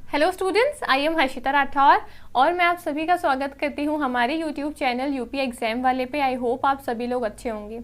Hello students, I am Harshita Rathore और मैं आप सभी का स्वागत करती हूं हमारे यूट्यूब चैनल यूपी एग्जाम वाले पे। आई होप आप सभी लोग अच्छे होंगे।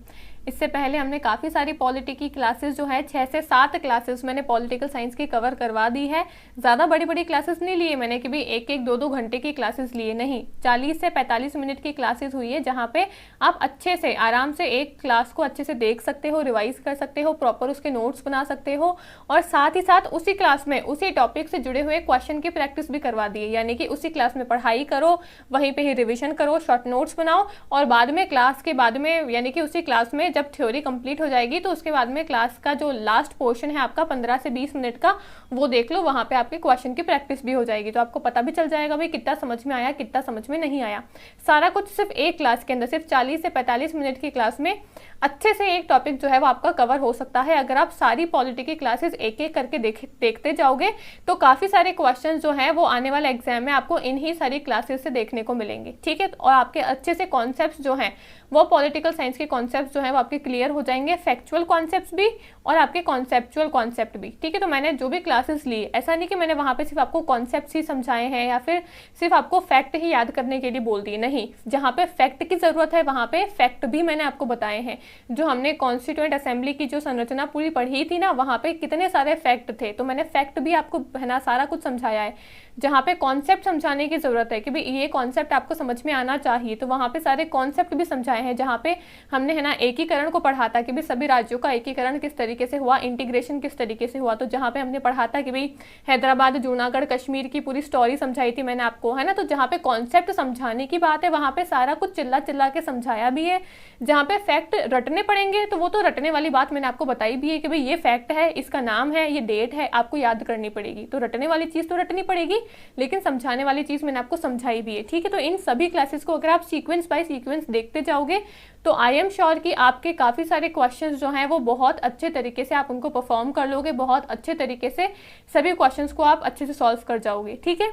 इससे पहले हमने काफ़ी सारी पॉलिटी की क्लासेस जो है 6 से 7 क्लासेस मैंने पॉलिटिकल साइंस की कवर करवा दी है। ज़्यादा बड़ी बड़ी क्लासेस नहीं लिए मैंने कि भी एक एक दो घंटे की क्लासेस लिए, नहीं, 40 से 45 मिनट की क्लासेस हुई है जहाँ पे आप अच्छे से आराम से एक क्लास को अच्छे से देख सकते हो, रिवाइज कर सकते हो, प्रॉपर उसके नोट्स बना सकते हो और साथ ही साथ उसी क्लास में उसी टॉपिक से जुड़े हुए क्वेश्चन की प्रैक्टिस भी करवा दी है। यानी कि उसी क्लास में पढ़ाई करो, वहीं पे ही रिविजन करो, शॉर्ट नोट्स बनाओ और बाद में क्लास के बाद में यानी कि उसी क्लास में जब थ्योरी कंप्लीट हो जाएगी तो उसके बाद में क्लास का जो लास्ट पोर्शन है आपका 15 से 20 मिनट का, वो देख लो, वहां पे आपके क्वेश्चन की प्रैक्टिस भी हो जाएगी। तो आपको पता भी चल जाएगा भाई कितना समझ में आया, कितना समझ में नहीं आया। सारा कुछ सिर्फ एक क्लास के अंदर, सिर्फ 40 से 45 मिनट की क्लास में अच्छे से एक टॉपिक जो है वो आपका कवर हो सकता है। अगर आप सारी पॉलिटी की क्लासेस एक एक करके देखते जाओगे तो काफ़ी सारे क्वेश्चन जो हैं वो आने वाले एग्जाम में आपको इन्हीं सारी क्लासेस से देखने को मिलेंगे, ठीक है। और आपके अच्छे से कॉन्सेप्ट्स जो हैं वो पॉलिटिकल साइंस के कॉन्सेप्ट्स जो हैं वो आपके क्लियर हो जाएंगे, फैक्चुअल कॉन्सेप्ट्स भी और आपके कॉन्सेप्चुअल कॉन्सेप्ट भी, ठीक है। तो मैंने जो भी क्लासेस ली, ऐसा नहीं कि मैंने वहाँ पे सिर्फ आपको कॉन्सेप्ट्स ही समझाए हैं या फिर सिर्फ आपको फैक्ट ही याद करने के लिए बोल दिए, नहीं। जहाँ पे फैक्ट की ज़रूरत है वहाँ पे फैक्ट भी मैंने आपको बताए हैं। जो हमने कॉन्स्टिट्यूएंट असेंबली की जो संरचना पूरी पढ़ी थी ना, वहाँ पे कितने सारे फैक्ट थे, तो मैंने फैक्ट भी आपको है ना सारा कुछ समझाया है। जहाँ पे कॉन्सेप्ट समझाने की जरूरत है कि भाई ये कॉन्सेप्ट आपको समझ में आना चाहिए, तो वहाँ पे सारे कॉन्सेप्ट भी समझाए हैं। जहाँ पे हमने है ना एकीकरण को पढ़ा था कि भाई सभी राज्यों का एकीकरण किस तरीके से हुआ, इंटीग्रेशन किस तरीके से हुआ। तो जहाँ पे हमने पढ़ा था कि भाई हैदराबाद, जूनागढ़, कश्मीर की पूरी स्टोरी समझाई थी मैंने आपको, है ना। तो जहाँ पे कॉन्सेप्ट समझाने की बात है वहाँ पे सारा कुछ चिल्ला चिल्ला के समझाया भी है। जहाँ पे फैक्ट रटने पड़ेंगे तो वो तो रटने वाली बात मैंने आपको बताई भी है कि भाई ये फैक्ट है, इसका नाम है, ये डेट है, आपको याद करनी पड़ेगी। तो रटने वाली चीज़ तो रटनी पड़ेगी, लेकिन समझाने वाली चीज़ मैंने आपको समझाई भी है, ठीक है। तो इन सभी क्लासेस को अगर आप सीक्वेंस बाय सीक्वेंस देखते जाओगे तो आई एम श्योर कि आपके काफ़ी सारे क्वेश्चंस जो हैं वो बहुत अच्छे तरीके से आप उनको परफॉर्म कर लोगे, बहुत अच्छे तरीके से सभी क्वेश्चंस को आप अच्छे से सॉल्व कर जाओगे, ठीक है।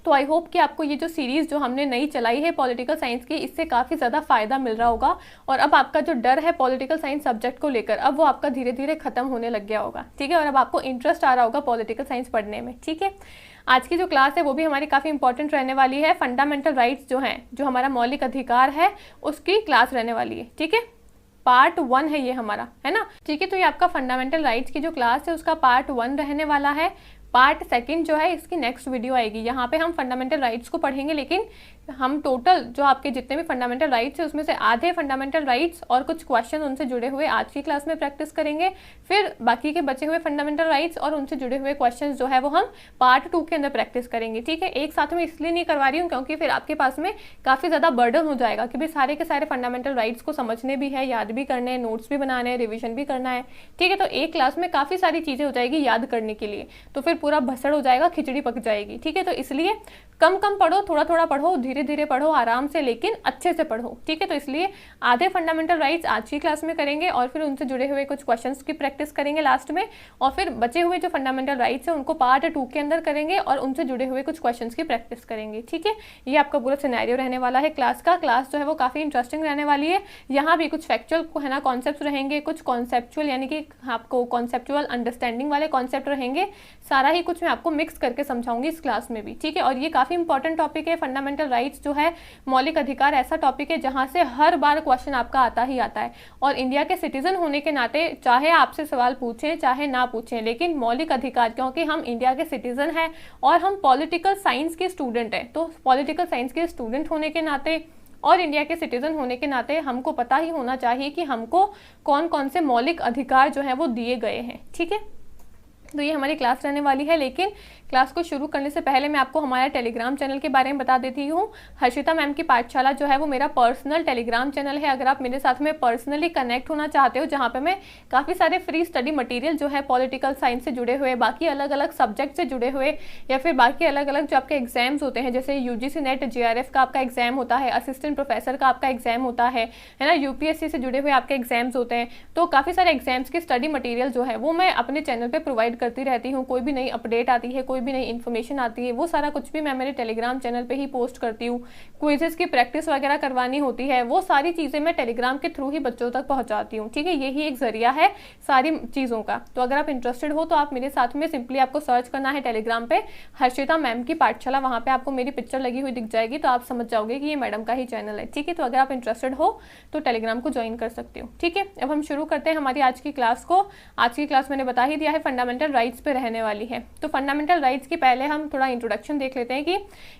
तो आई होप कि आपको ये जो सीरीज़ जो हमने नई चलाई है पॉलिटिकल साइंस की, इससे काफ़ी ज़्यादा फ़ायदा मिल रहा होगा और अब आपका जो डर है पॉलिटिकल साइंस सब्जेक्ट को लेकर, अब वो आपका धीरे धीरे ख़त्म होने लग गया होगा, ठीक है। और अब आपको इंटरेस्ट आ रहा होगा पॉलिटिकल साइंस पढ़ने में, ठीक है। आज की जो क्लास है वो भी हमारी काफ़ी इंपॉर्टेंट रहने वाली है। फंडामेंटल राइट्स जो हैं, जो हमारा मौलिक अधिकार है, उसकी क्लास रहने वाली है, ठीक है। पार्ट 1 है ये हमारा, है ना, ठीक है। तो ये आपका फंडामेंटल राइट्स की जो क्लास है उसका पार्ट 1 रहने वाला है। पार्ट 2 जो है इसकी नेक्स्ट वीडियो आएगी, यहाँ पे हम फंडामेंटल राइट्स को पढ़ेंगे, लेकिन हम टोटल जो आपके जितने भी फंडामेंटल राइट्स है उसमें से आधे फंडामेंटल राइट्स और कुछ क्वेश्चन उनसे जुड़े हुए आज की क्लास में प्रैक्टिस करेंगे। फिर बाकी के बचे हुए फंडामेंटल राइट्स और उनसे जुड़े हुए क्वेश्चन जो है वो हम पार्ट 2 के अंदर प्रैक्टिस करेंगे, ठीक है। एक साथ में इसलिए नहीं करवा रही हूँ क्योंकि फिर आपके पास में काफ़ी ज़्यादा बर्डन हो जाएगा कि भाई सारे के सारे फंडामेंटल राइट्स को समझने भी है, याद भी करने हैं, नोट्स भी बनाने हैं, रिविजन भी करना है, ठीक है। तो एक क्लास में काफ़ी सारी चीज़ें हो जाएगी याद करने के लिए, तो फिर पूरा भसड़ हो जाएगा, खिचड़ी पक जाएगी, ठीक है। तो इसलिए कम कम पढ़ो, थोड़ा थोड़ा पढ़ो, धीरे धीरे पढ़ो, आराम से, लेकिन अच्छे से पढ़ो, ठीक है। तो इसलिए आधे फंडामेंटल राइट्स आज की क्लास में करेंगे और फिर उनसे जुड़े हुए कुछ क्वेश्चंस की प्रैक्टिस करेंगे लास्ट में, और फिर बचे हुए जो फंडामेंटल राइट्स है उनको पार्ट 2 के अंदर करेंगे और उनसे जुड़े हुए कुछ क्वेश्चंस की प्रैक्टिस करेंगे, ठीक है। ये आपका पूरा सिनेरियो रहने वाला है क्लास का। क्लास जो है वो काफ़ी इंटरेस्टिंग रहने वाली है। यहाँ भी कुछ फैक्चुअल है ना कॉन्सेप्ट रहेंगे, कुछ कॉन्सेप्चुअल यानी कि आपको कॉन्सेप्चुअल अंडरस्टैंडिंग वाले कॉन्सेप्ट रहेंगे। सारा ही कुछ मैं आपको मिक्स करके समझाऊंगी इस क्लास में भी, ठीक है। और ये काफ़ी इंपॉर्टेंट टॉपिक है। फंडामेंटल राइट्स जो है, मौलिक अधिकार, ऐसा टॉपिक है जहाँ से हर बार क्वेश्चन आपका आता ही आता है। और इंडिया के सिटीजन होने के नाते चाहे आपसे सवाल पूछें चाहे ना पूछें, लेकिन मौलिक अधिकार, क्योंकि हम इंडिया के सिटीजन हैं और हम पॉलिटिकल साइंस के स्टूडेंट हैं, तो पॉलिटिकल साइंस के स्टूडेंट होने के नाते और इंडिया के सिटीजन होने के नाते हमको पता ही होना चाहिए कि हमको कौन कौन से मौलिक अधिकार जो हैं वो दिए गए हैं, ठीक है। तो ये हमारी क्लास रहने वाली है, लेकिन क्लास को शुरू करने से पहले मैं आपको हमारा टेलीग्राम चैनल के बारे में बता देती हूँ। हर्षिता मैम की पाठशाला जो है वो मेरा पर्सनल टेलीग्राम चैनल है। अगर आप मेरे साथ में पर्सनली कनेक्ट होना चाहते हो, जहाँ पे मैं काफ़ी सारे फ्री स्टडी मटेरियल जो है पॉलिटिकल साइंस से जुड़े हुए, बाकी अलग अलग सब्जेक्ट से जुड़े हुए, या फिर बाकी अलग अलग जो आपके एग्जाम्स होते हैं, जैसे UGC नेट JRF का आपका एग्जाम होता है, असिस्टेंट प्रोफेसर का आपका एग्जाम होता है ना, UPSC से जुड़े हुए आपके एग्जाम्स होते हैं। तो काफ़ी सारे एग्जाम्स की स्टडी मटीरियल जो है वो मैं अपने चैनल पर प्रोवाइड करती रहती हूँ, कोई भी नई अपडेट आती है, कोई भी नई इन्फॉर्मेशन आती है, वो सारा कुछ भी मैं मेरे टेलीग्राम चैनल पे ही पोस्ट करती हूँ। क्विजेस की प्रैक्टिस वगैरह करवानी होती है, वो सारी चीज़ें मैं टेलीग्राम के थ्रू ही बच्चों तक पहुँचाती हूँ। ठीक है, यही एक जरिया है सारी चीज़ों का। तो अगर आप इंटरेस्टेड हो तो आप मेरे साथ में सिंपली आपको सर्च करना है टेलीग्राम पे हर्षिता मैम की पाठशाला, वहाँ पे आपको मेरी पिक्चर लगी हुई दिख जाएगी, तो आप समझ जाओगे कि ये मैडम का ही चैनल है। ठीक है, तो अगर आप इंटरेस्टेड हो तो टेलीग्राम को ज्वाइन कर सकते हो। ठीक है, अब हम शुरू करते हैं हमारी आज की क्लास को। आज की क्लास मैंने बता ही दिया है फंडामेंटल राइट्स पे रहने वाली है। तो फंडामेंटल राइट्स की पहले हम थोड़ा इंट्रोडक्शन देख लेते हैं कि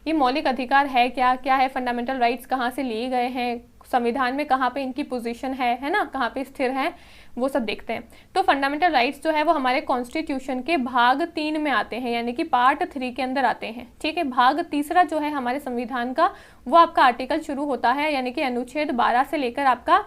ये मौलिक अधिकार है क्या, क्या है फंडामेंटल राइट्स, कहाँ से लिए गए हैं, संविधान में कहाँ पे इनकी पोजीशन है ना, कहाँ पे स्थिर है, वो सब देखते हैं। तो फंडामेंटल राइट्स जो है वो हमारे कॉन्स्टिट्यूशन के भाग 3 में आते हैं, यानी कि पार्ट 3 के अंदर आते हैं। ठीक है, भाग तीसरा जो है हमारे संविधान का, वो आपका आर्टिकल शुरू होता है, यानी कि अनुच्छेद 12 से लेकर आपका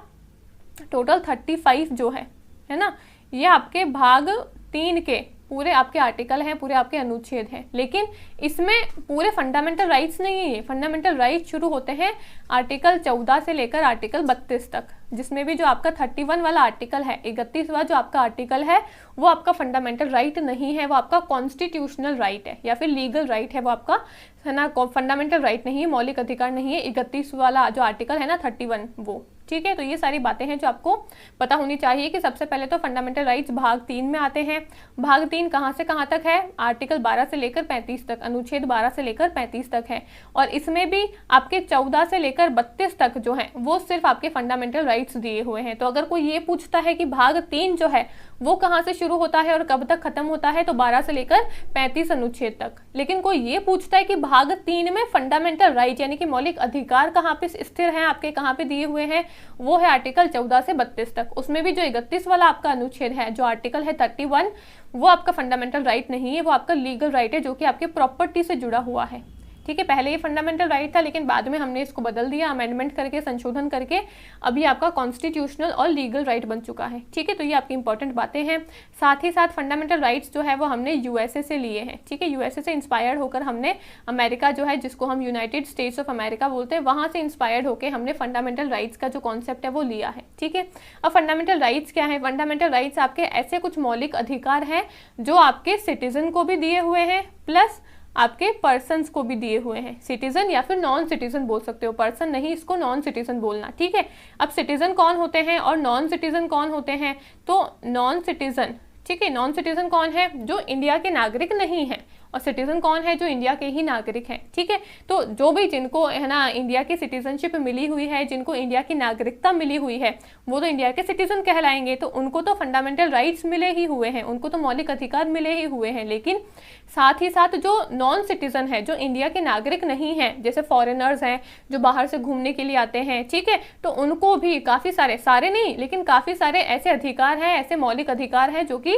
टोटल 35 जो है ना, ये आपके भाग 3 के पूरे आपके आर्टिकल हैं, पूरे आपके अनुच्छेद हैं। लेकिन इसमें पूरे फंडामेंटल राइट्स नहीं है। फंडामेंटल राइट्स शुरू होते हैं आर्टिकल 14 से लेकर आर्टिकल 32 तक, जिसमें भी जो आपका 31 वाला आर्टिकल है, 31वां जो आपका आर्टिकल है, वो आपका फंडामेंटल राइट नहीं है, वो आपका कॉन्स्टिट्यूशनल राइट है या फिर लीगल राइट है, वो आपका है ना, फंडामेंटल राइट नहीं है, मौलिक अधिकार नहीं है। 31 वाला जो आर्टिकल है ना 31 वो। ठीक है, तो ये सारी बातें हैं जो आपको पता होनी चाहिए कि सबसे पहले तो फंडामेंटल राइट्स भाग 3 में आते हैं। भाग 3 कहाँ से कहाँ तक है? आर्टिकल 12 से लेकर 35 तक, अनुच्छेद 12 से लेकर 35 तक है। और इसमें भी आपके 14 से लेकर 32 तक जो है वो सिर्फ आपके फंडामेंटल राइट्स दिए हुए हैं। तो अगर कोई ये पूछता है कि भाग 3 जो है वो कहाँ से शुरू होता है और कब तक खत्म होता है, तो 12 से लेकर 35 अनुच्छेद तक। लेकिन कोई ये पूछता है कि भाग 3 में फंडामेंटल राइट यानी कि मौलिक अधिकार कहाँ पे स्थिर हैं, आपके कहाँ पे दिए हुए हैं, वो है आर्टिकल 14 से 32 तक। उसमें भी जो 31 वाला आपका अनुच्छेद है, जो आर्टिकल है 31, वो आपका फंडामेंटल राइट नहीं है, वो आपका लीगल राइट है, जो कि आपके प्रॉपर्टी से जुड़ा हुआ है। ठीक है, पहले ये फंडामेंटल राइट था, लेकिन बाद में हमने इसको बदल दिया, अमेंडमेंट करके, संशोधन करके, अभी आपका कॉन्स्टिट्यूशनल और लीगल राइट बन चुका है। ठीक है, तो ये आपकी इंपॉर्टेंट बातें हैं। साथ ही साथ फंडामेंटल राइट्स जो है वो हमने यूएसए से लिए हैं। ठीक है, यूएसए से इंस्पायर्ड होकर हमने अमेरिका जो है, जिसको हम यूनाइटेड स्टेट्स ऑफ अमेरिका बोलते हैं, वहाँ से इंस्पायर्ड होकर हमने फंडामेंटल राइट्स का जो कॉन्सेप्ट है वो लिया है। ठीक है, अब फंडामेंटल राइट्स क्या है? फंडामेंटल राइट्स आपके ऐसे कुछ मौलिक अधिकार हैं जो आपके सिटीजन को भी दिए हुए हैं, प्लस आपके पर्सन्स को भी दिए हुए हैं। सिटीजन या फिर नॉन सिटीजन बोल सकते हो, पर्सन नहीं, इसको नॉन सिटीजन बोलना। ठीक है, अब सिटीजन कौन होते हैं और नॉन सिटीजन कौन होते हैं? तो नॉन सिटीजन, ठीक है, नॉन सिटीजन कौन है? जो इंडिया के नागरिक नहीं है। और सिटीजन कौन है? जो इंडिया के ही नागरिक हैं। ठीक है, तो जो भी जिनको है ना इंडिया की सिटीजनशिप मिली हुई है, जिनको इंडिया की नागरिकता मिली हुई है, वो तो इंडिया के सिटीजन कहलाएंगे। तो उनको तो फंडामेंटल राइट्स मिले ही हुए हैं, उनको तो मौलिक अधिकार मिले ही हुए हैं। लेकिन साथ ही साथ जो नॉन सिटीजन है, जो इंडिया के नागरिक नहीं है, जैसे फॉरेनर्स हैं जो बाहर से घूमने के लिए आते हैं, ठीक है, तो उनको भी काफ़ी सारे नहीं लेकिन काफ़ी सारे ऐसे अधिकार हैं, ऐसे मौलिक अधिकार हैं जो कि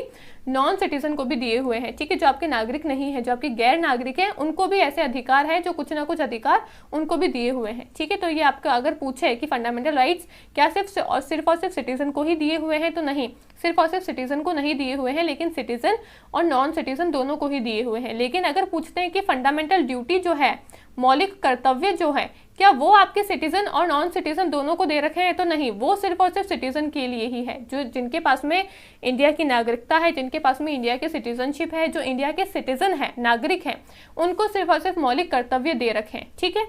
नॉन सिटीजन को भी दिए हुए हैं। ठीक है, जो आपके नागरिक नहीं है, जो आपके गैर नागरिक हैं, उनको भी ऐसे अधिकार हैं, जो कुछ ना कुछ अधिकार उनको भी दिए हुए हैं। ठीक है, तो ये आपका अगर पूछे कि फंडामेंटल राइट्स क्या सिर्फ और सिर्फ सिटीजन को ही दिए हुए हैं, तो नहीं, सिर्फ और सिर्फ सिटीजन को नहीं दिए हुए हैं, लेकिन सिटीजन और नॉन सिटीजन दोनों को ही दिए हुए हैं। लेकिन अगर पूछते हैं कि फंडामेंटल ड्यूटी जो है, मौलिक कर्तव्य जो है, क्या वो आपके सिटीजन और नॉन सिटीजन दोनों को दे रखे हैं? तो नहीं, वो सिर्फ और सिर्फ सिटीजन के लिए ही है। जो जिनके पास में इंडिया की नागरिकता है, जिनके पास में इंडिया की सिटीजनशिप है, जो इंडिया के सिटीजन है, नागरिक हैं, उनको सिर्फ और सिर्फ मौलिक कर्तव्य दे रखे हैं। ठीक है,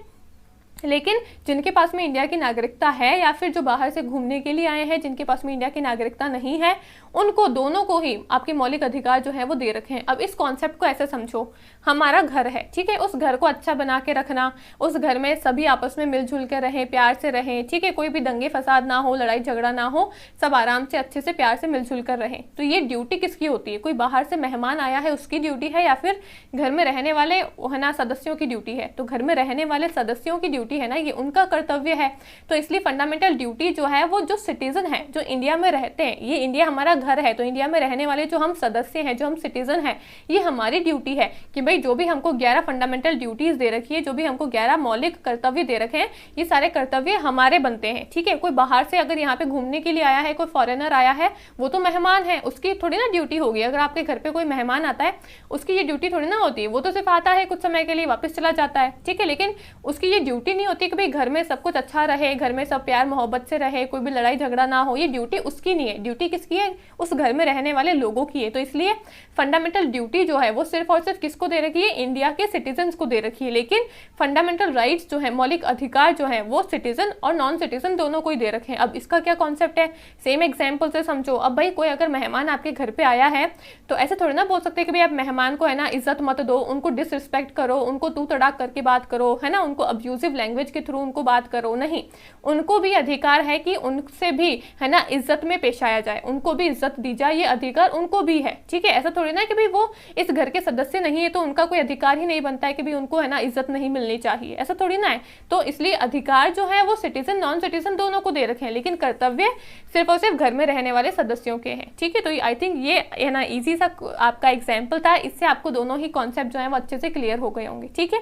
लेकिन जिनके पास में इंडिया की नागरिकता है या फिर जो बाहर से घूमने के लिए आए हैं, जिनके पास में इंडिया की नागरिकता नहीं है, उनको दोनों को ही आपके मौलिक अधिकार जो है वो दे रखे हैं। अब इस कॉन्सेप्ट को ऐसे समझो, हमारा घर है, ठीक है, उस घर को अच्छा बना के रखना, उस घर में सभी आपस में मिलजुल कर रहें, प्यार से रहें। ठीक है, कोई भी दंगे फसाद ना हो, लड़ाई झगड़ा ना हो, सब आराम से अच्छे से प्यार से मिलजुल कर रहें। तो ये ड्यूटी किसकी होती है? कोई बाहर से मेहमान आया है उसकी ड्यूटी है, या फिर घर में रहने वाले है ना सदस्यों की ड्यूटी है? तो घर में रहने वाले सदस्यों की ड्यूटी है ना, ये उनका कर्तव्य है। तो इसलिए फंडामेंटल ड्यूटी जो है वो जो सिटीजन है, जो इंडिया में रहते हैं, ये इंडिया हमारा घर है, तो इंडिया में रहने वाले जो हम सदस्य हैं, जो हम सिटीजन हैं, ये हमारी ड्यूटी है कि भाई जो भी हमको 11 फंडामेंटल ड्यूटीज दे रखी है, जो भी हमको 11 मौलिक कर्तव्य दे रखे हैं, ये सारे कर्तव्य हमारे बनते हैं। ठीक है, कोई बाहर से अगर यहाँ पे घूमने के लिए आया है, कोई फॉरेनर आया है, वो तो मेहमान है, उसकी थोड़ी ना ड्यूटी होगी। अगर आपके घर पे कोई मेहमान आता है, उसकी ये ड्यूटी थोड़ी ना होती है, वो तो सिर्फ आता है कुछ समय के लिए, वापस चला जाता है। ठीक है, लेकिन उसकी ये ड्यूटी ड्यूटी नहीं होती कि भाई घर में सब कुछ अच्छा रहे, घर में सब प्यार मोहब्बत से रहे, कोई भी लड़ाई झगड़ा ना हो, ये ड्यूटी उसकी नहीं है, ड्यूटी किसकी है, उस घर में रहने वाले लोगों की है। तो इसलिए फंडामेंटल ड्यूटी जो है वो सिर्फ और सिर्फ किसको दे रखी है, इंडिया के सिटीजन को दे रखी है। लेकिन फंडामेंटल राइट्स जो है, मौलिक अधिकार जो है, वो सिटीजन और नॉन सिटीजन दोनों को ही दे रखे हैं। अब इसका क्या कॉन्सेप्ट है, सेम एग्जाम्पल से समझो। अब भाई कोई अगर मेहमान आपके घर पे आया है तो ऐसे थोड़ी ना बोल सकते कि भाई आप मेहमान को है ना इज्जत मत दो, उनको डिसरिस्पेक्ट करो, उनको तू तड़ाक करके बात करो, है ना, उनको अब्यूजिव लैंग्वेज के थ्रू उनको बात करो। नहीं, उनको भी अधिकार है कि उनसे भी है ना इज्जत में पेश आया जाए, उनको भी इज्जत दी जाए, ये अधिकार उनको भी है। ठीक है, ऐसा थोड़ी ना कि भाई वो इस घर के सदस्य नहीं है तो उनका कोई अधिकार ही नहीं बनता है कि भाई उनको है ना इज्जत नहीं मिलनी चाहिए, ऐसा थोड़ी ना है। तो इसलिए अधिकार जो है वो सिटीजन नॉन सिटीजन दोनों को दे रखे हैं, लेकिन कर्तव्य सिर्फ और सिर्फ घर में रहने वाले सदस्यों के हैं। ठीक है, तो आई थिंक ये है ना इजी सा आपका एग्जाम्पल था, इससे आपको दोनों ही कॉन्सेप्ट जो है वो अच्छे से क्लियर हो गए होंगे। ठीक है,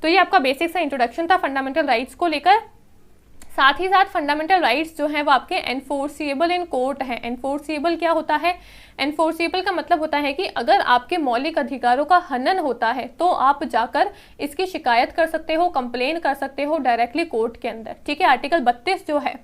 तो ये आपका बेसिक सा इंट्रोडक्शन था फंडामेंटल राइट्स को लेकर। साथ ही साथ फंडामेंटल राइट्स जो है वो आपके एनफोर्सिएबल इन कोर्ट है। एनफोर्सिएबल क्या होता है, एनफोर्सिएबल का मतलब होता है कि अगर आपके मौलिक अधिकारों का हनन होता है तो आप जाकर इसकी शिकायत कर सकते हो, कंप्लेन कर सकते हो डायरेक्टली कोर्ट के अंदर। ठीक है, आर्टिकल 32 जो है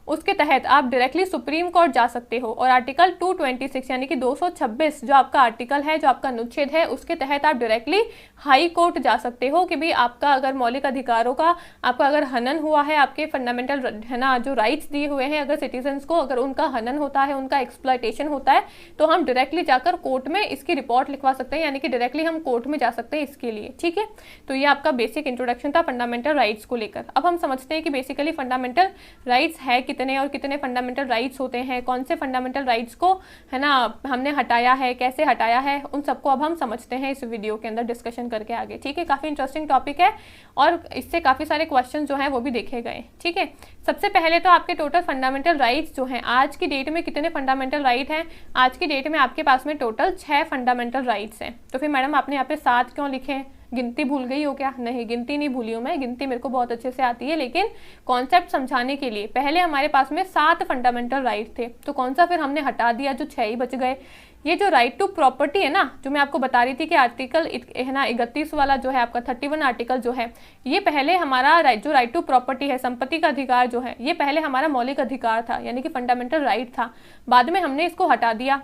उसके तहत आप डायरेक्टली सुप्रीम कोर्ट जा सकते हो, और आर्टिकल 226 यानी कि 226 जो आपका आर्टिकल है, जो आपका अनुच्छेद है, उसके तहत आप डायरेक्टली हाई कोर्ट जा सकते हो कि भाई आपका अगर मौलिक अधिकारों का आपका अगर हनन हुआ है, आपके फंडामेंटल है ना जो राइट्स दिए हुए हैं, अगर सिटीजन्स को अगर उनका हनन होता है, उनका एक्सप्लॉयटेशन होता है, तो हम डायरेक्टली जाकर कोर्ट में इसकी रिपोर्ट लिखवा सकते हैं, यानी कि डायरेक्टली हम कोर्ट में जा सकते हैं इसके लिए। ठीक है, तो ये आपका बेसिक इंट्रोडक्शन था फंडामेंटल राइट्स को लेकर। अब हम समझते हैं कि बेसिकली फंडामेंटल राइट्स है कितने और कितने फंडामेंटल राइट्स होते हैं, कौन से फंडामेंटल राइट्स को है ना हमने हटाया है, कैसे हटाया है, उन सबको अब हम समझते हैं इस वीडियो के अंदर डिस्कशन करके आगे। ठीक है, काफी इंटरेस्टिंग टॉपिक है और इससे काफी सारे क्वेश्चन जो हैं वो भी देखे गए। ठीक है, सबसे पहले तो आपके टोटल फंडामेंटल राइट्स जो हैं आज की डेट में कितने फंडामेंटल राइट हैं, आज की डेट में आपके पास में टोटल 6 फंडामेंटल राइट्स हैं। तो फिर मैडम आपने यहाँ पे 7 क्यों लिखे, गिनती भूल गई हो क्या? नहीं, गिनती नहीं भूली हूँ मैं, गिनती मेरे को बहुत अच्छे से आती है, लेकिन कॉन्सेप्ट समझाने के लिए पहले हमारे पास में 7 फंडामेंटल राइट थे, तो कौन सा फिर हमने हटा दिया, जो 6 ही बच गए। ये जो राइट टू प्रॉपर्टी है ना, जो मैं आपको बता रही थी कि आर्टिकल है ना 31 वाला जो है आपका 31 आर्टिकल जो है, ये पहले हमारा जो राइट टू प्रॉपर्टी है, संपत्ति का अधिकार जो है, ये पहले हमारा मौलिक अधिकार था, यानी कि फंडामेंटल राइट था। बाद में हमने इसको हटा दिया।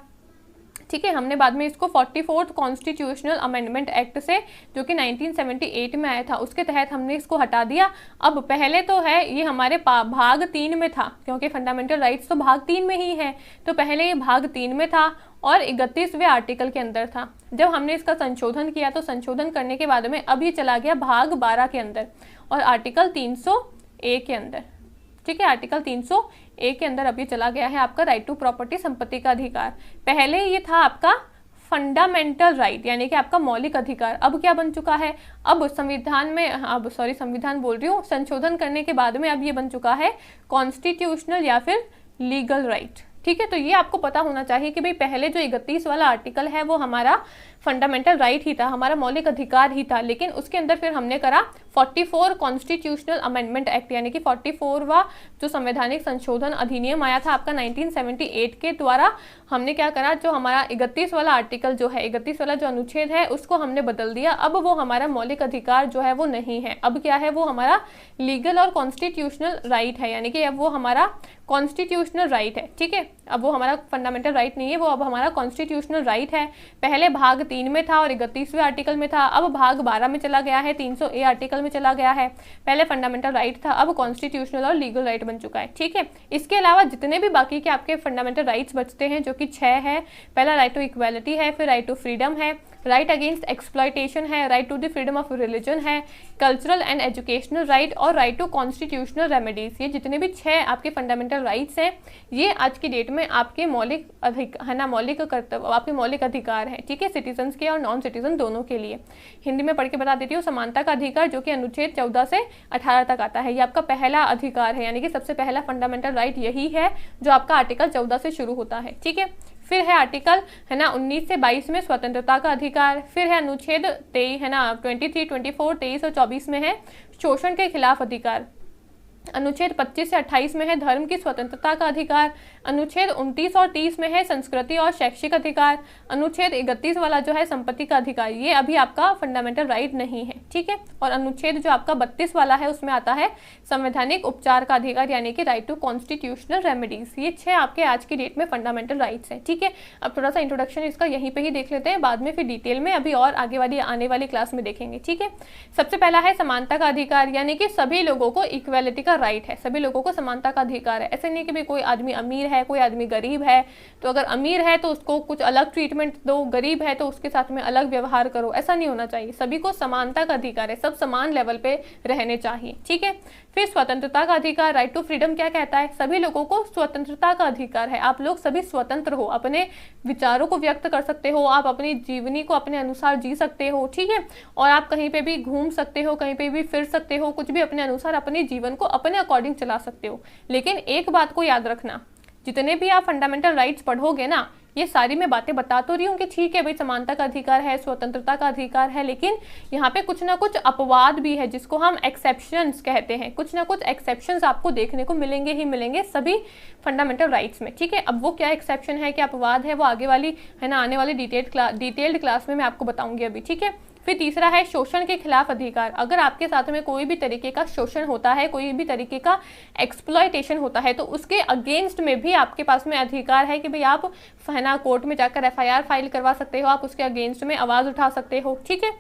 ठीक है, हमने बाद में इसको 44th कॉन्स्टिट्यूशनल अमेंडमेंट एक्ट से, जो कि 1978 में आया था, उसके तहत हमने इसको हटा दिया। अब पहले तो है ये हमारे भाग 3 में था, क्योंकि फंडामेंटल राइट्स तो भाग 3 में ही है, तो पहले ये भाग 3 में था और 31वें आर्टिकल के अंदर था। जब हमने इसका संशोधन किया तो संशोधन करने के बाद में अब ये चला गया भाग 12 के अंदर और आर्टिकल 300A के अंदर। ठीक है, आर्टिकल 300A के अंदर अभी चला गया है आपका राइट टू प्रॉपर्टी, संपत्ति का अधिकार। पहले ये था आपका फंडामेंटल राइट, यानी कि आपका मौलिक अधिकार। अब क्या बन चुका है, अब संविधान में, अब सॉरी संविधान बोल रही हूँ, संशोधन करने के बाद में अब ये बन चुका है कॉन्स्टिट्यूशनल या फिर लीगल राइट। ठीक है, तो ये आपको पता होना चाहिए कि भाई पहले जो 31 वाला आर्टिकल है वो हमारा फंडामेंटल राइट ही था, हमारा मौलिक अधिकार ही था, लेकिन उसके अंदर फिर हमने करा 44 कॉन्स्टिट्यूशनल अमेंडमेंट एक्ट, यानी कि 44वां जो संवैधानिक संशोधन अधिनियम आया था आपका 1978 के द्वारा, हमने क्या करा, जो हमारा 31 वाला आर्टिकल जो है, 31 वाला जो अनुच्छेद है, उसको हमने बदल दिया। अब वो हमारा मौलिक अधिकार जो है वो नहीं है, अब क्या है, वो हमारा लीगल और कॉन्स्टिट्यूशनल राइट है, यानी कि अब वो हमारा कॉन्स्टिट्यूशनल राइट है। ठीक है, अब वो हमारा फंडामेंटल राइट नहीं है, वो अब हमारा कॉन्स्टिट्यूशनल राइट है। पहले भाग 3 में था और 31वें आर्टिकल में था, अब भाग 12 में चला गया है, 300A आर्टिकल में चला गया है। पहले फंडामेंटल राइट था, अब कॉन्स्टिट्यूशनल और लीगल राइट बन चुका है। ठीक है, इसके अलावा जितने भी बाकी के आपके फंडामेंटल राइट्स बचते हैं, जो कि 6 है, पहला राइट टू इक्वालिटी है, फिर राइट टू फ्रीडम है, राइट अगेंस्ट एक्सप्लॉयटेशन है, right to the freedom of religion है, कल्चरल एंड एजुकेशनल राइट और राइट टू कॉन्स्टिट्यूशनल रेमेडीज। ये जितने भी 6 आपके फंडामेंटल राइट्स हैं, ये आज की डेट में आपके मौलिक है ना, मौलिक कर्तव्य, आपके मौलिक अधिकार है। ठीक है, सिटीजन्स के और नॉन सिटीजन दोनों के लिए। हिंदी में पढ़ के बता देती हूँ, समानता का अधिकार, जो कि अनुच्छेद 14 से 18 तक आता है, ये आपका पहला अधिकार है, यानी कि सबसे पहला फंडामेंटल राइट यही है जो आपका आर्टिकल 14 से शुरू होता है। ठीक है, फिर है आर्टिकल है ना 19 से 22 में स्वतंत्रता का अधिकार, फिर है अनुच्छेद 23 है ना 23, 24, 23 और 24 में है शोषण के खिलाफ अधिकार। अनुच्छेद 25 से 28 में है धर्म की स्वतंत्रता का अधिकार। अनुच्छेद 29 और 30 में है संस्कृति और शैक्षिक अधिकार। अनुच्छेद 31 वाला जो है संपत्ति का अधिकार, ये अभी आपका फंडामेंटल राइट नहीं है, ठीक है। और अनुच्छेद जो आपका 32 वाला है उसमें आता है संवैधानिक उपचार का अधिकार, यानी कि राइट टू कॉन्स्टिट्यूशनल रेमेडीज। ये 6 आपके आज की डेट में फंडामेंटल राइट्स हैं, ठीक है। अब थोड़ा सा इंट्रोडक्शन इसका यहीं पे ही देख लेते हैं, बाद में फिर डिटेल में अभी और आगे वाली आने वाली क्लास में देखेंगे, ठीक है। सबसे पहला है समानता का अधिकार, यानी कि सभी लोगों को इक्वेलिटी का राइट है, सभी लोगों को समानता का अधिकार है। ऐसे नहीं कि भाई कोई आदमी अमीर है, कोई आदमी गरीब है, तो अगर अमीर है तो उसको कुछ अलग ट्रीटमेंट दो, गरीब है तो उसके साथ में अलग व्यवहार करो, ऐसा नहीं होना चाहिए। सभी को समानता का अधिकार है, सब समान लेवल पे रहने चाहिए, ठीक है। फिर स्वतंत्रता का अधिकार, राइट टू फ्रीडम क्या कहता है, सभी लोगों को स्वतंत्रता का अधिकार है। आप लोग सभी स्वतंत्र हो, अपने विचारों को व्यक्त कर सकते हो, आप अपनी जीवनी को अपने अनुसार जी सकते हो, ठीक है। और आप कहीं पे भी घूम सकते हो, कहीं पे भी फिर सकते हो, कुछ भी अपने अनुसार अपने जीवन को अपने अकॉर्डिंग चला सकते हो। लेकिन एक बात को याद रखना, जितने भी आप फंडामेंटल राइट्स पढ़ोगे ना, ये सारी मैं बातें बता तो रही हूँ कि ठीक है भाई समानता का अधिकार है, स्वतंत्रता का अधिकार है, लेकिन यहाँ पे कुछ ना कुछ अपवाद भी है जिसको हम एक्सेप्शंस कहते हैं। कुछ ना कुछ एक्सेप्शंस आपको देखने को मिलेंगे ही मिलेंगे सभी फंडामेंटल राइट्स में, ठीक है। अब वो क्या एक्सेप्शन है, क्या अपवाद है, वो आगे वाली है ना आने वाली डिटेल्ड क्लास में मैं आपको बताऊंगी अभी, ठीक है। फिर तीसरा है शोषण के खिलाफ अधिकार। अगर आपके साथ में कोई भी तरीके का शोषण होता है, कोई भी तरीके का एक्सप्लॉयटेशन होता है, तो उसके अगेंस्ट में भी आपके पास में अधिकार है कि भाई आप है ना कोर्ट में जाकर FIR फाइल करवा सकते हो, आप उसके अगेंस्ट में आवाज उठा सकते हो, ठीक है।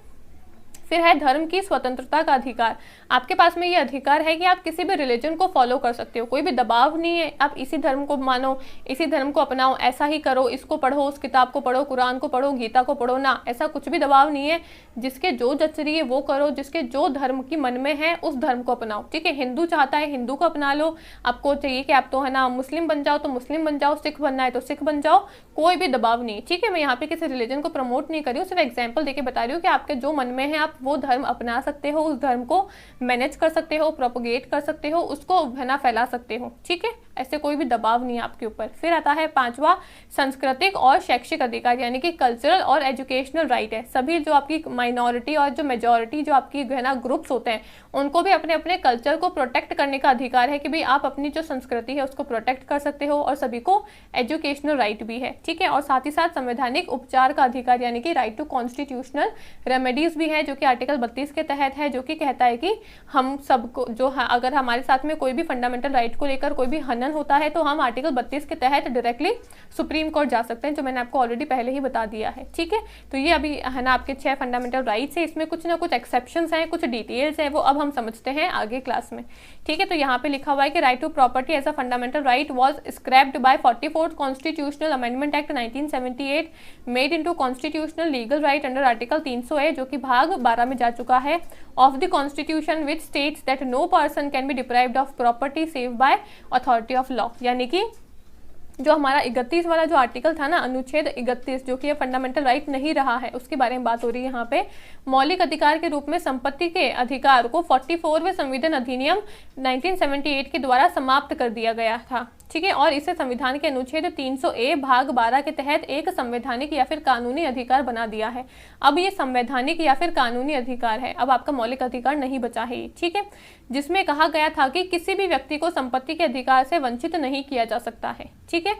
फिर है धर्म की स्वतंत्रता का अधिकार। आपके पास में ये अधिकार है कि आप किसी भी रिलीजन को फॉलो कर सकते हो, कोई भी दबाव नहीं है, आप इसी धर्म को मानो, इसी धर्म को अपनाओ, ऐसा ही करो, इसको पढ़ो, उस किताब को पढ़ो, कुरान को पढ़ो, गीता को पढ़ो ना, ऐसा कुछ भी दबाव नहीं है। जिसके जो जच रही है वो करो, जिसके जो धर्म की मन में है उस धर्म को अपनाओ, ठीक है। हिंदू चाहता है हिंदू को अपना लो, आपको चाहिए कि आप तो है ना मुस्लिम बन जाओ तो मुस्लिम बन जाओ, सिख बनना है तो सिख बन जाओ, कोई भी दबाव नहीं, ठीक है। मैं यहाँ पे किसी रिलीजन को प्रमोट नहीं कर रही हूँ, सिर्फ एग्जाम्पल देके बता रही हूँ कि आपके जो मन में है आप वो धर्म अपना सकते हो, उस धर्म को मैनेज कर सकते हो, प्रोपोगेट कर सकते हो, उसको है ना फैला सकते हो, ठीक है। ऐसे कोई भी दबाव नहीं है आपके ऊपर। फिर आता है 5वां सांस्कृतिक और शैक्षिक अधिकार, यानी कि कल्चरल और एजुकेशनल राइट है। सभी जो आपकी माइनॉरिटी और जो मेजॉरिटी जो आपकी है ना ग्रुप्स होते हैं, उनको भी अपने अपने कल्चर को प्रोटेक्ट करने का अधिकार है कि भाई आप अपनी जो संस्कृति है उसको प्रोटेक्ट कर सकते हो, और सभी को एजुकेशनल राइट भी है, ठीक है। और साथ ही साथ संवैधानिक उपचार का अधिकार, यानी कि राइट टू कॉन्स्टिट्यूशनल रेमेडीज भी है, जो कि आर्टिकल 32 के तहत है, जो कि कहता है कि हम सबको जो अगर हमारे साथ में कोई भी फंडामेंटल राइट को लेकर कोई भी हनन होता है तो हम आर्टिकल 32 के तहत डायरेक्टली सुप्रीम कोर्ट जा सकते हैं, जो मैंने आपको ऑलरेडी पहले ही बता दिया है, ठीक है। तो ये अभी है ना आपके 6 फंडामेंटल राइट्स है, इसमें कुछ ना कुछ एक्सेप्शंस हैं, कुछ डिटेल्स हैं, वो अब हम समझते हैं आगे क्लास में, ठीक है। तो यहाँ पे लिखा हुआ है कि right to property as a fundamental right was scrapped by 44th constitutional amendment act 1978 made into constitutional legal right under article 300A, जो कि भाग 12 में जा चुका है, of the constitution which states that no person can be deprived of property save by authority of law. यानी कि जो हमारा 31 वाला जो आर्टिकल था ना, अनुच्छेद 31, जो कि ये फंडामेंटल राइट नहीं रहा है, उसके बारे में बात हो रही है यहाँ पे। मौलिक अधिकार के रूप में संपत्ति के अधिकार को 44वें संविधान अधिनियम 1978 के द्वारा समाप्त कर दिया गया था, ठीक है। और इसे संविधान के अनुच्छेद 300A भाग 12 के तहत एक संवैधानिक या फिर कानूनी अधिकार बना दिया है। अब ये संवैधानिक या फिर कानूनी अधिकार है, अब आपका मौलिक अधिकार नहीं बचा है, ठीक है। जिसमें कहा गया था कि किसी भी व्यक्ति को संपत्ति के अधिकार से वंचित नहीं किया जा सकता है, ठीक है।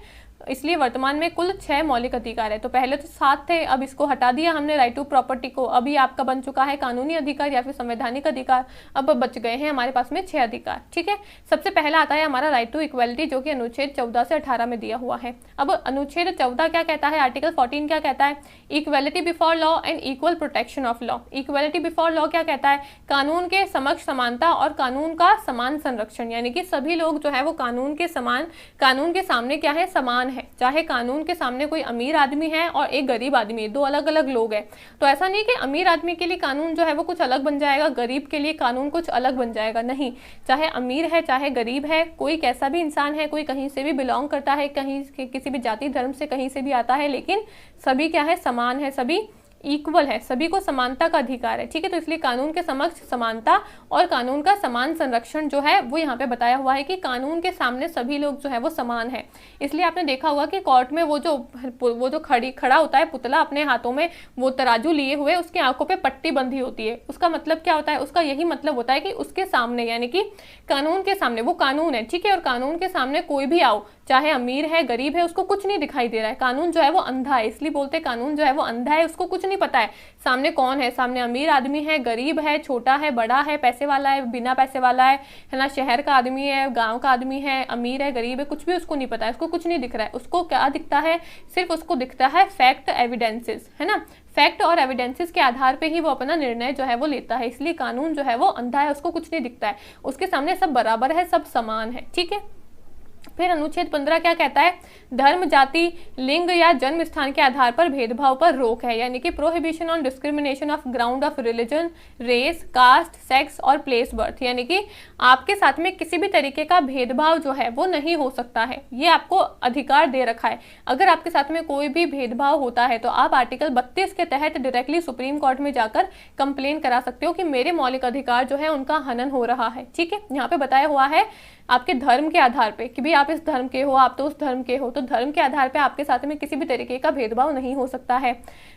इसलिए वर्तमान में कुल 6 मौलिक अधिकार है। तो पहले तो 7 थे, अब इसको हटा दिया हमने राइट टू प्रॉपर्टी को, अभी आपका बन चुका है कानूनी अधिकार या फिर संवैधानिक अधिकार। अब बच गए हैं हमारे पास में 6 अधिकार, ठीक है। सबसे पहला आता है हमारा राइट टू इक्वलिटी, जो कि अनुच्छेद 14 से 18 में दिया हुआ है। अब अनुच्छेद 14 क्या कहता है, आर्टिकल 14 क्या कहता है, equality before law and equal protection of law. Equality before law क्या कहता है, कानून के समक्ष समानता और कानून का समान संरक्षण, यानी कि सभी लोग जो है वो कानून के सामने क्या है, समान है। चाहे कानून के सामने कोई अमीर आदमी है और एक गरीब आदमी है, 2 अलग अलग लोग हैं, तो ऐसा नहीं कि अमीर आदमी के लिए कानून जो है वो कुछ अलग बन जाएगा, गरीब के लिए कानून कुछ अलग बन जाएगा, नहीं। चाहे अमीर है चाहे गरीब है, कोई कैसा भी इंसान है, कोई कहीं से भी बिलोंग करता है, कहीं किसी भी जाति धर्म से कहीं से भी आता है, लेकिन सभी क्या है, समान है, सभी इक्वल है, सभी को समानता का अधिकार है, ठीक है। तो इसलिए कानून के समक्ष समानता और कानून का समान संरक्षण जो है वो यहाँ पे बताया हुआ है कि कानून के सामने सभी लोग जो है वो समान है। इसलिए आपने देखा होगा कि कोर्ट में वो जो खड़ा होता है पुतला अपने हाथों में वो तराजू लिए हुए, उसकी आंखों पे पट्टी बंधी होती है, उसका मतलब क्या होता है, उसका यही मतलब होता है कि उसके सामने यानी कि कानून के सामने, वो कानून है, ठीक है, और कानून के सामने कोई भी आओ, चाहे अमीर है गरीब है, उसको कुछ नहीं दिखाई दे रहा है। कानून जो है वो अंधा है, इसलिए बोलते हैं कानून जो है वो अंधा है, उसको कुछ नहीं पता है सामने कौन है, सामने अमीर आदमी है, गरीब है, छोटा है, बड़ा है, पैसे वाला है, बिना पैसे वाला है ना, शहर का आदमी है, गांव का आदमी है, अमीर है, गरीब है, कुछ भी उसको नहीं पता है, उसको कुछ नहीं दिख रहा है। उसको क्या दिखता है, सिर्फ उसको दिखता है फैक्ट एविडेंसेस, है ना, फैक्ट और एविडेंसेस के आधार पे ही वो अपना निर्णय जो है वो लेता है। इसलिए कानून जो है वो अंधा है, उसको कुछ नहीं दिखता है, उसके सामने सब बराबर है, सब समान है, ठीक है। फिर अनुच्छेद 15 क्या कहता है, धर्म, जाति, लिंग या जन्म स्थान के आधार पर भेदभाव पर रोक है, यानी कि prohibition on discrimination of ground of religion, race, caste, sex और प्लेस बर्थ, यानी कि आपके साथ में किसी भी तरीके का भेदभाव जो है वो नहीं हो सकता है, ये आपको अधिकार दे रखा है। अगर आपके साथ में कोई भी भेदभाव होता है तो आप आर्टिकल 32 के तहत डायरेक्टली सुप्रीम कोर्ट में जाकर कंप्लेन करा सकते हो कि मेरे मौलिक अधिकार जो है उनका हनन हो रहा है, ठीक है। यहाँ पे बताया हुआ है आपके धर्म के आधार पे कि भाई आप इस धर्म के हो, आप तो उस धर्म के हो, तो धर्म के आधार पे आपके साथ में किसी भी तरीके का भेदभाव नहीं हो सकता है।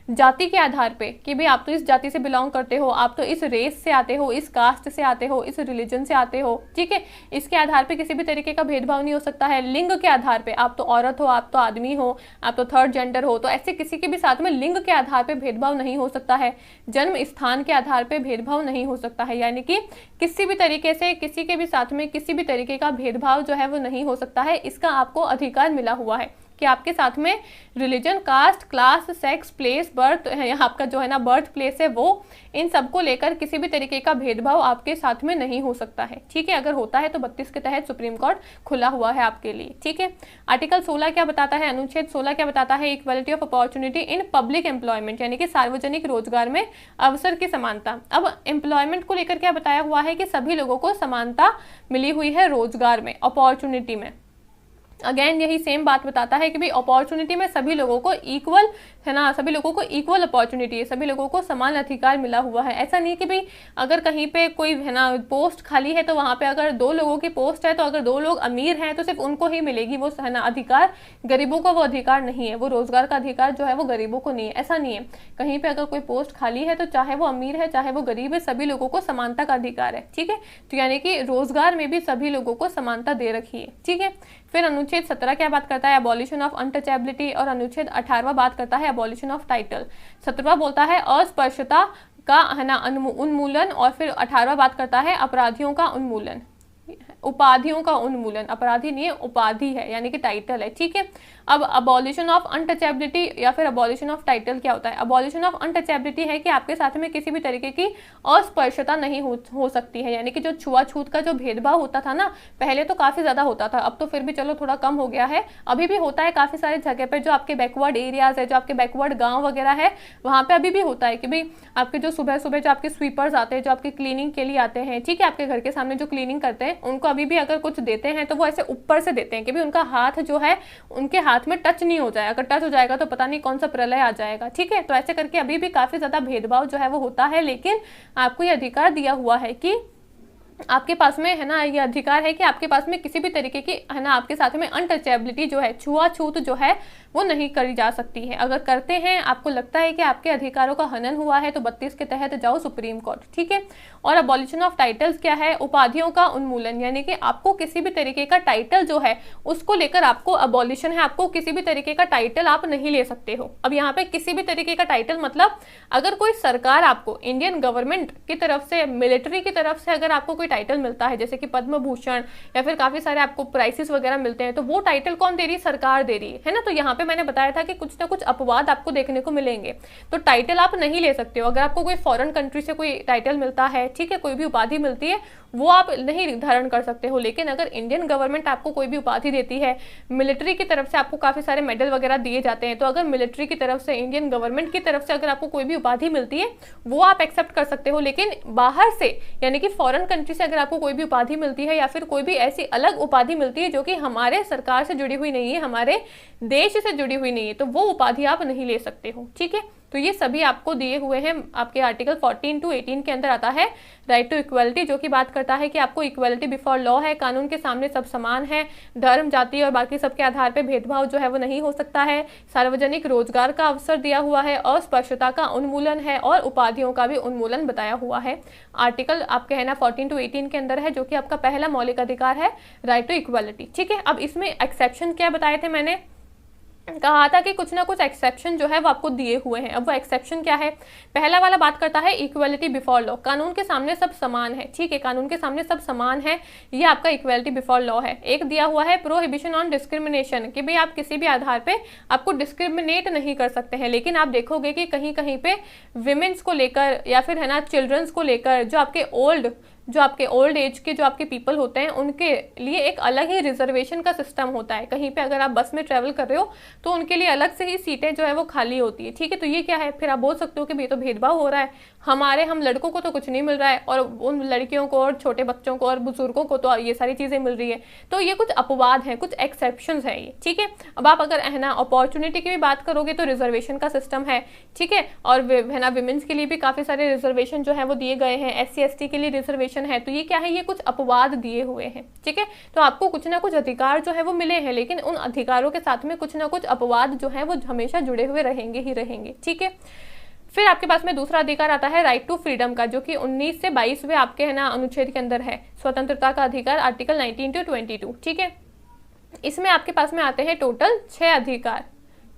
जाति के आधार पे कि भाई आप तो इस जाति से बिलोंग करते हो, आप तो इस रेस से आते हो, इस कास्ट से आते हो, इस रिलीजन से आते हो, ठीक है, इसके आधार पे किसी भी तरीके का भेदभाव नहीं हो सकता है। लिंग के आधार पे आप तो औरत हो, आप तो आदमी हो, आप तो थर्ड जेंडर हो, तो ऐसे किसी के भी साथ में लिंग के आधार पे भेदभाव नहीं हो सकता है। जन्म स्थान के आधार पे भेदभाव नहीं हो सकता है, यानी कि किसी भी तरीके से किसी के भी साथ में किसी भी तरीके का भेदभाव जो है वो नहीं हो सकता है। इसका आपको अधिकार मिला हुआ है कि आपके साथ में religion, caste, class, sex, place, birth, आपका जो है ना बर्थ प्लेस है वो, इन सबको लेकर किसी भी तरीके का भेदभाव आपके साथ में नहीं हो सकता है, ठीक है। अगर होता है तो 32 के तहत सुप्रीम कोर्ट खुला हुआ है आपके लिए, ठीक है। आर्टिकल 16 क्या बताता है, अनुच्छेद 16 क्या बताता है, equality of opportunity in public employment, यानी कि सार्वजनिक रोजगार में अवसर की समानता। अब एम्प्लॉयमेंट को लेकर क्या बताया हुआ है कि सभी लोगों को समानता मिली हुई है रोजगार में, अपॉर्चुनिटी में। अगेन यही सेम बात बताता है कि भाई अपॉर्चुनिटी में सभी लोगों को इक्वल है ना, सभी लोगों को इक्वल अपॉर्चुनिटी है, सभी लोगों को समान अधिकार मिला हुआ है। ऐसा नहीं कि भाई अगर कहीं पे कोई है ना पोस्ट खाली है तो वहाँ पे अगर 2 लोगों की पोस्ट है तो अगर 2 लोग अमीर हैं तो सिर्फ उनको ही मिलेगी वो है ना अधिकार, गरीबों को वो अधिकार नहीं है, वो रोजगार का अधिकार जो है वो गरीबों को नहीं है, ऐसा नहीं है। कहीं पे अगर कोई पोस्ट खाली है तो चाहे वो अमीर है चाहे वो गरीब है, सभी लोगों को समानता का अधिकार है, ठीक है। तो यानी कि रोजगार में भी सभी लोगों को समानता दे रखी है, ठीक है। फिर अनुच्छेद 17 क्या बात करता है, अबॉलिशन ऑफ अनटचेबिलिटी, और अनुच्छेद 18वां बात करता है अबॉलिशन ऑफ टाइटल। 17वां बोलता है अस्पृश्यता का है ना उन्मूलन, और फिर 18वां बात करता है अपराधियों का उन्मूलन, उपाधियों का उन्मूलन, अपराधी नहीं है उपाधि है यानी कि टाइटल है, ठीक है। अब अबॉलिशन ऑफ अनटचेबिलिटी या फिर अबॉलिशन ऑफ टाइटल क्या होता है, अबॉलिशन ऑफ अनटचेबिलिटी है कि आपके साथ में किसी भी तरीके की अस्पृश्यता नहीं हो सकती है, यानी कि जो छुआछूत का जो भेदभाव होता था ना पहले तो काफी ज्यादा होता था, अब तो फिर भी चलो थोड़ा कम हो गया है, अभी भी होता है काफी सारी जगह पे, जो आपके बैकवर्ड एरियाज है, जो आपके बैकवर्ड गाँव वगैरह है वहाँ पे अभी भी होता है कि भाई आपके जो सुबह सुबह जो आपके स्वीपर्स आते हैं, जो आपके क्लीनिंग के लिए आते हैं, ठीक है, आपके घर के सामने जो क्लीनिंग करते हैं उनको अभी भी अगर कुछ देते हैं तो वो ऐसे ऊपर से देते हैं कि भाई उनका हाथ जो है उनके हाथ में टच नहीं हो जाए, अगर टच हो जाएगा तो पता नहीं कौन सा प्रलय आ जाएगा, ठीक है। तो ऐसे करके अभी भी काफी ज्यादा भेदभाव जो है वो होता है, लेकिन आपको ये अधिकार दिया हुआ है कि आपके पास में है ना ये अधिकार है कि आपके पास में किसी भी तरीके की है ना आपके साथ में अनटचेबिलिटी जो है, छुआछूत जो है वो नहीं करी जा सकती है। अगर करते हैं, आपको लगता है कि आपके अधिकारों का हनन हुआ है तो 32 के तहत जाओ सुप्रीम कोर्ट, ठीक है। और अबॉलिशन ऑफ टाइटल्स क्या है, उपाधियों का उन्मूलन, यानी कि आपको किसी भी तरीके का टाइटल जो है उसको लेकर आपको अबॉलिशन है, आपको किसी भी तरीके का टाइटल आप नहीं ले सकते हो। अब यहाँ पे किसी भी तरीके का टाइटल मतलब अगर कोई सरकार आपको इंडियन गवर्नमेंट की तरफ से, मिलिट्री की तरफ से अगर आपको कोई टाइटल मिलता है जैसे कि पद्म भूषण या फिर काफी सारे आपको प्राइसेस वगैरह मिलते हैं, तो वो टाइटल कौन दे रही है, सरकार दे रही है ना। तो यहाँ पे मैंने बताया था कि कुछ ना कुछ अपवाद आपको देखने को मिलेंगे, तो टाइटल आप नहीं ले सकते हो। अगर आपको कोई फॉरेन कंट्री से कोई टाइटल मिलता है, ठीक है, कोई भी उपाधि मिलती है, वो आप नहीं धारण कर सकते हो। लेकिन अगर इंडियन गवर्नमेंट आपको कोई भी उपाधि देती है, मिलिट्री की तरफ से आपको काफी सारे मेडल वगैरह दिए जाते हैं, तो अगर मिलिट्री की तरफ से, इंडियन गवर्नमेंट की तरफ से अगर आपको कोई भी उपाधि मिलती है वो आप एक्सेप्ट कर सकते हो। लेकिन बाहर से यानी कि फॉरेन कंट्री से अगर आपको कोई भी उपाधि मिलती है या फिर कोई भी ऐसी अलग उपाधि मिलती है जो कि हमारे सरकार से जुड़ी हुई नहीं है, हमारे देश से जुड़ी हुई नहीं है, तो वो उपाधि आप नहीं ले सकते हो, ठीक है। तो ये सभी आपको दिए हुए हैं, आपके आर्टिकल 14 to 18 के अंदर आता है राइट टू इक्वलिटी, जो कि बात करता है कि आपको इक्वलिटी बिफोर लॉ है, कानून के सामने सब समान है, धर्म, जाति और बाकी सबके आधार पर भेदभाव जो है वो नहीं हो सकता है, सार्वजनिक रोजगार का अवसर दिया हुआ है, अस्पृश्यता का उन्मूलन है और उपाधियों का भी उन्मूलन बताया हुआ है। आर्टिकल आपके है ना 14 to 18 के अंदर है, जो कि आपका पहला मौलिक अधिकार है राइट टू इक्वलिटी। ठीक है, अब इसमें एक्सेप्शन क्या बताए थे, मैंने कहा था कि कुछ ना कुछ एक्सेप्शन जो है वो आपको दिए हुए हैं। अब वो एक्सेप्शन क्या है, पहला वाला बात करता है इक्वलिटी बिफोर लॉ, कानून के सामने सब समान है। ठीक है, कानून के सामने सब समान है, ये आपका इक्वलिटी बिफोर लॉ है। एक दिया हुआ है प्रोहिबिशन ऑन डिस्क्रिमिनेशन, कि भाई आप किसी भी आधार पे आपको डिस्क्रिमिनेट नहीं कर सकते हैं। लेकिन आप देखोगे कि कहीं कहीं पे विमेंस को लेकर या फिर है ना चिल्ड्रंस को लेकर, जो आपके ओल्ड एज के जो आपके पीपल होते हैं उनके लिए एक अलग ही रिजर्वेशन का सिस्टम होता है। कहीं पे अगर आप बस में ट्रेवल कर रहे हो तो उनके लिए अलग से ही सीटें जो है वो खाली होती है। ठीक है, तो ये क्या है, फिर आप बोल सकते हो कि भाई तो भेदभाव हो रहा है, हम लड़कों को तो कुछ नहीं मिल रहा है और उन लड़कियों को और छोटे बच्चों को और बुजुर्गों को तो ये सारी चीज़ें मिल रही है। तो ये कुछ अपवाद हैं, कुछ एक्सेप्शंस है ये। ठीक है, अब आप अगर है ना अपॉर्चुनिटी की भी बात करोगे तो रिजर्वेशन का सिस्टम है। ठीक है, और है ना विमेंस के लिए भी काफ़ी सारे रिजर्वेशन जो है वो दिए गए हैं, SC ST के लिए रिजर्वेशन है। तो ये क्या है, ये कुछ अपवाद दिए हुए हैं। ठीक है, तो आपको कुछ ना कुछ अधिकार जो है वो मिले हैं, लेकिन उन अधिकारों के साथ में कुछ ना कुछ अपवाद जो है वो हमेशा जुड़े हुए रहेंगे ही रहेंगे। ठीक है, फिर आपके पास में दूसरा अधिकार आता है राइट टू फ्रीडम का, जो कि 19 से 22वें आपके है ना अनुच्छेद के अंदर है, स्वतंत्रता का अधिकार, आर्टिकल 19 to 22। ठीक है, इसमें आपके पास में आते हैं टोटल 6 अधिकार।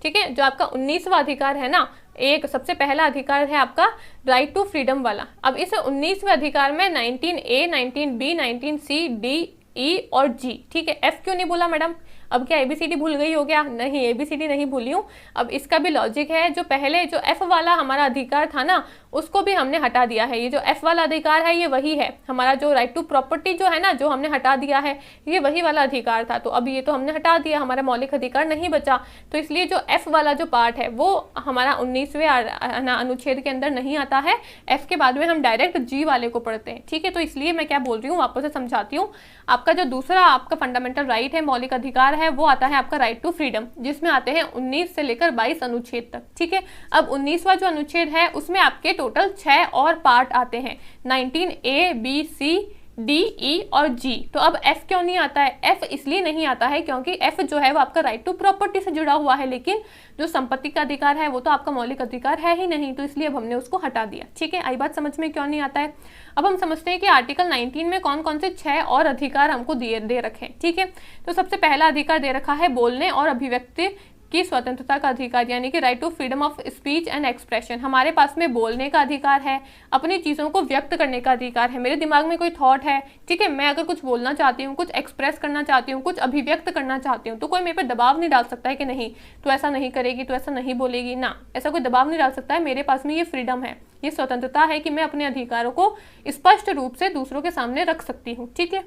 ठीक है, जो आपका 19वां अधिकार है ना, एक सबसे पहला अधिकार है आपका राइट टू फ्रीडम वाला। अब इस 19वें अधिकार में 19A, 19B, 19C, D, E और G। ठीक है, F क्यों नहीं बोला मैडम, अब क्या ABCD भूल गई हो क्या? नहीं, ABCD नहीं भूली हूँ। अब इसका भी लॉजिक है, जो पहले जो F वाला हमारा अधिकार था ना, उसको भी हमने हटा दिया है। ये जो F वाला अधिकार है ये वही है हमारा, जो राइट टू प्रॉपर्टी जो है ना, जो हमने हटा दिया है, ये वही वाला अधिकार था। तो अब ये तो हमने हटा दिया, हमारा मौलिक अधिकार नहीं बचा। तो इसलिए जो F वाला जो पार्ट है वो हमारा 19वें अनुच्छेद के अंदर नहीं आता है। F के बाद में हम डायरेक्ट G वाले को पढ़ते हैं। ठीक है, तो इसलिए मैं क्या बोल रही हूँ, वापस से समझाती हूँ। आपका जो दूसरा आपका फंडामेंटल राइट है, मौलिक अधिकार है, वो आता है आपका राइट टू फ्रीडम, जिसमें आते हैं 19 से लेकर 22 अनुच्छेद तक। ठीक है, अब 19वां जो अनुच्छेद है उसमें आपके टोटल 6 और पार्ट आते हैं, 19A, B, C, D, E और G। तो अब F क्यों नहीं आता है? F इसलिए नहीं आता है क्योंकि F जो है वो आपका राइट टू प्रॉपर्टी से जुड़ा हुआ है, लेकिन जो संपत्ति का अधिकार है वो तो आपका मौलिक अधिकार है ही नहीं, तो इसलिए अब हमने उसको हटा दिया। ठीक है, आई बात समझ में क्यों नहीं आता है? अब हम समझते हैं कि आर्टिकल 19 में कौन कौन से 6 और अधिकार हमको दे रखे हैं। ठीक है, तो सबसे पहला अधिकार दे रखा है बोलने और अभिव्यक्ति की स्वतंत्रता का अधिकार, यानी कि right to freedom of speech and expression. हमारे पास में बोलने का अधिकार है, अपनी चीज़ों को व्यक्त करने का अधिकार है। मेरे दिमाग में कोई थॉट है, ठीक है, मैं अगर कुछ बोलना चाहती हूँ, कुछ एक्सप्रेस करना चाहती हूँ, कुछ अभिव्यक्त करना चाहती हूँ, तो कोई मेरे पे दबाव नहीं डाल सकता है कि नहीं तो ऐसा नहीं करेगी, तो ऐसा नहीं बोलेगी ना, ऐसा कोई दबाव नहीं डाल सकता है। मेरे पास में ये फ्रीडम है, ये स्वतंत्रता है कि मैं अपने अधिकारों को स्पष्ट रूप से दूसरों के सामने रख सकती हूँ। ठीक है,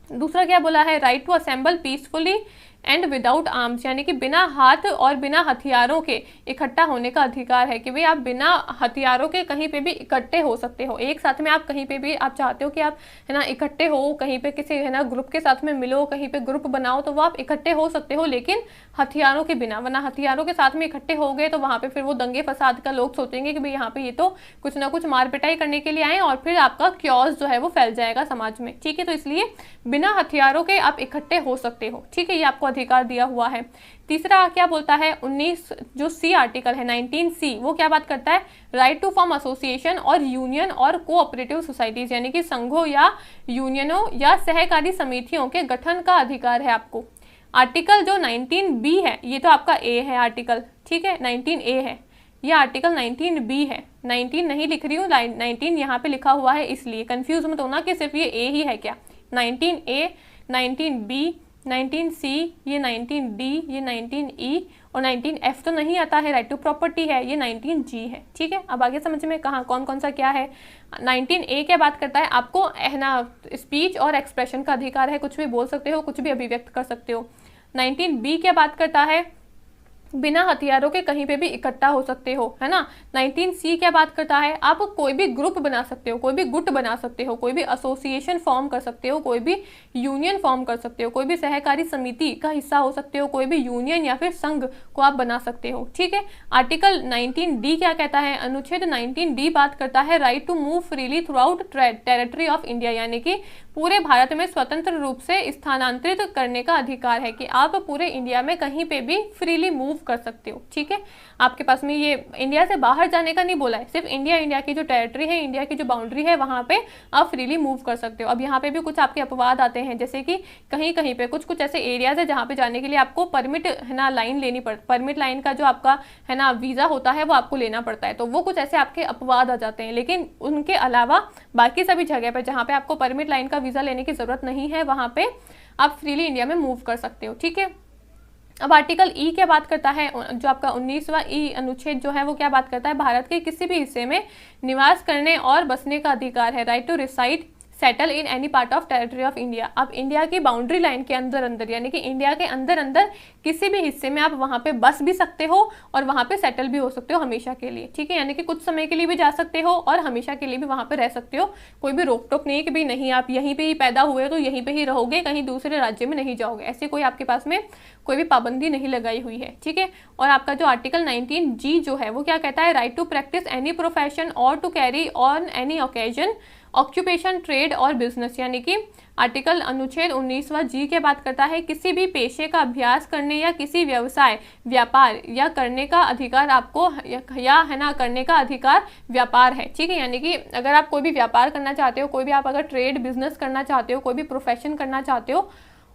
दूसरा क्या बोला है, right to assemble peacefully and without arms, यानी कि बिना हाथ और बिना हथियारों के इकट्ठा होने का अधिकार है, कि भाई आप बिना हथियारों के कहीं पे भी इकट्ठे हो सकते हो। एक साथ में आप कहीं पे भी आप चाहते हो कि आप है ना इकट्ठे हो, कहीं पे किसी है ना ग्रुप के साथ में मिलो, कहीं पे ग्रुप बनाओ, तो वो आप इकट्ठे हो सकते हो, लेकिन हथियारों के बिना। वरना हथियारों के साथ में इकट्ठे हो गए तो वहाँ पे फिर वो दंगे फसाद का लोग सोचेंगे कि भाई यहाँ पे ये तो कुछ ना कुछ मार पिटाई करने के लिए आए, और फिर आपका क्योस जो है वो फैल जाएगा समाज में। ठीक है, तो इसलिए बिना हथियारों के आप इकट्ठे हो सकते हो। ठीक है, ये आपको अधिकार दिया हुआ है। तीसरा क्या बोलता है, 19 जो C आर्टिकल है 19C, वो क्या बात करता है, राइट टू फॉर्म एसोसिएशन और यूनियन और कोऑपरेटिव सोसाइटीज, यानी कि संघों या यूनियनों या सहकारी समितियों के गठन का अधिकार है आपको। आर्टिकल जो 19B है, ये तो आपका A है आर्टिकल, ठीक है, 19A है, ये आर्टिकल 19B है। 19 नहीं लिख रही हूँ, 19 यहाँ पे लिखा हुआ है, इसलिए कंफ्यूज मत होना कि सिर्फ ये A ही है क्या। 19A, 19B, 19C, ये 19D, ये 19E और 19F तो नहीं आता है, राइट टू प्रॉपर्टी है, ये 19G है। ठीक है, अब आगे समझ में कहाँ कौन कौन सा क्या है। 19A क्या बात करता है, आपको है ना स्पीच और एक्सप्रेशन का अधिकार है, कुछ भी बोल सकते हो, कुछ भी अभिव्यक्त कर सकते हो। 19B क्या बात करता है, बिना हथियारों के कहीं पे भी इकट्ठा हो सकते हो, है ना। 19C क्या बात करता है, आप कोई भी ग्रुप बना सकते हो, कोई भी गुट बना सकते हो, कोई भी एसोसिएशन फॉर्म कर सकते हो, कोई भी यूनियन फॉर्म कर सकते हो, कोई भी सहकारी समिति का हिस्सा हो सकते हो, कोई भी यूनियन या फिर संघ को आप बना सकते हो, ठीक है। आर्टिकल 19D क्या कहता है, अनुच्छेद 19D बात करता है right to move freely throughout territory of India, यानी कि पूरे भारत में स्वतंत्र रूप से स्थानांतरित करने का अधिकार है कि आप पूरे इंडिया में कहीं पे भी फ्रीली मूव कर सकते हो, ठीक है। आपके पास में ये इंडिया से बाहर जाने का नहीं बोला है, सिर्फ इंडिया की जो टेरिटरी है, इंडिया की जो बाउंड्री है, वहां पे आप फ्रीली मूव कर सकते हो। अब यहाँ पे भी कुछ आपके अपवाद आते हैं, जैसे कि कहीं कहीं पे कुछ ऐसे एरियाज है जहाँ पे जाने के लिए आपको परमिट, है ना, लाइन लेनी पड़ती, परमिट लाइन का जो आपका, है ना, वीजा होता है वो आपको लेना पड़ता है, तो वो कुछ ऐसे आपके अपवाद आ जाते हैं। लेकिन उनके अलावा बाकी सभी जगह पर जहाँ पे आपको परमिट लाइन का वीजा लेने की जरूरत नहीं है, वहां पे आप फ्रीली इंडिया में मूव कर सकते हो, ठीक है। अब आर्टिकल ई क्या बात करता है, जो आपका 19वां ई अनुच्छेद जो है वो क्या बात करता है, भारत के किसी भी हिस्से में निवास करने और बसने का अधिकार है, right to reside settle in any part of territory of India. अब इंडिया की बाउंड्री लाइन के अंदर अंदर, यानी कि इंडिया के अंदर अंदर किसी भी हिस्से में आप वहां पे बस भी सकते हो और वहां पे सेटल भी हो सकते हो हमेशा के लिए, ठीक है। यानी कि कुछ समय के लिए भी जा सकते हो और हमेशा के लिए भी वहां पे रह सकते हो, कोई भी रोक टोक नहीं है कि भाई नहीं आप यहीं पे ही पैदा हुए तो यहीं पे ही रहोगे, कहीं दूसरे राज्य में नहीं जाओगे, ऐसी कोई आपके पास में कोई भी पाबंदी नहीं लगाई हुई है, ठीक है। और आपका जो आर्टिकल 19G जो है वो क्या कहता है, right to practise any profession और to carry on any occasion occupation trade और बिजनेस, यानी कि आर्टिकल अनुच्छेद 19वां जी के बात करता है किसी भी पेशे का अभ्यास करने या किसी व्यवसाय व्यापार या करने का अधिकार आपको, या है ना, करने का अधिकार व्यापार है, ठीक है। यानी कि अगर आप कोई भी व्यापार करना चाहते हो, कोई भी आप अगर ट्रेड बिजनेस करना चाहते हो, कोई भी प्रोफेशन करना चाहते हो,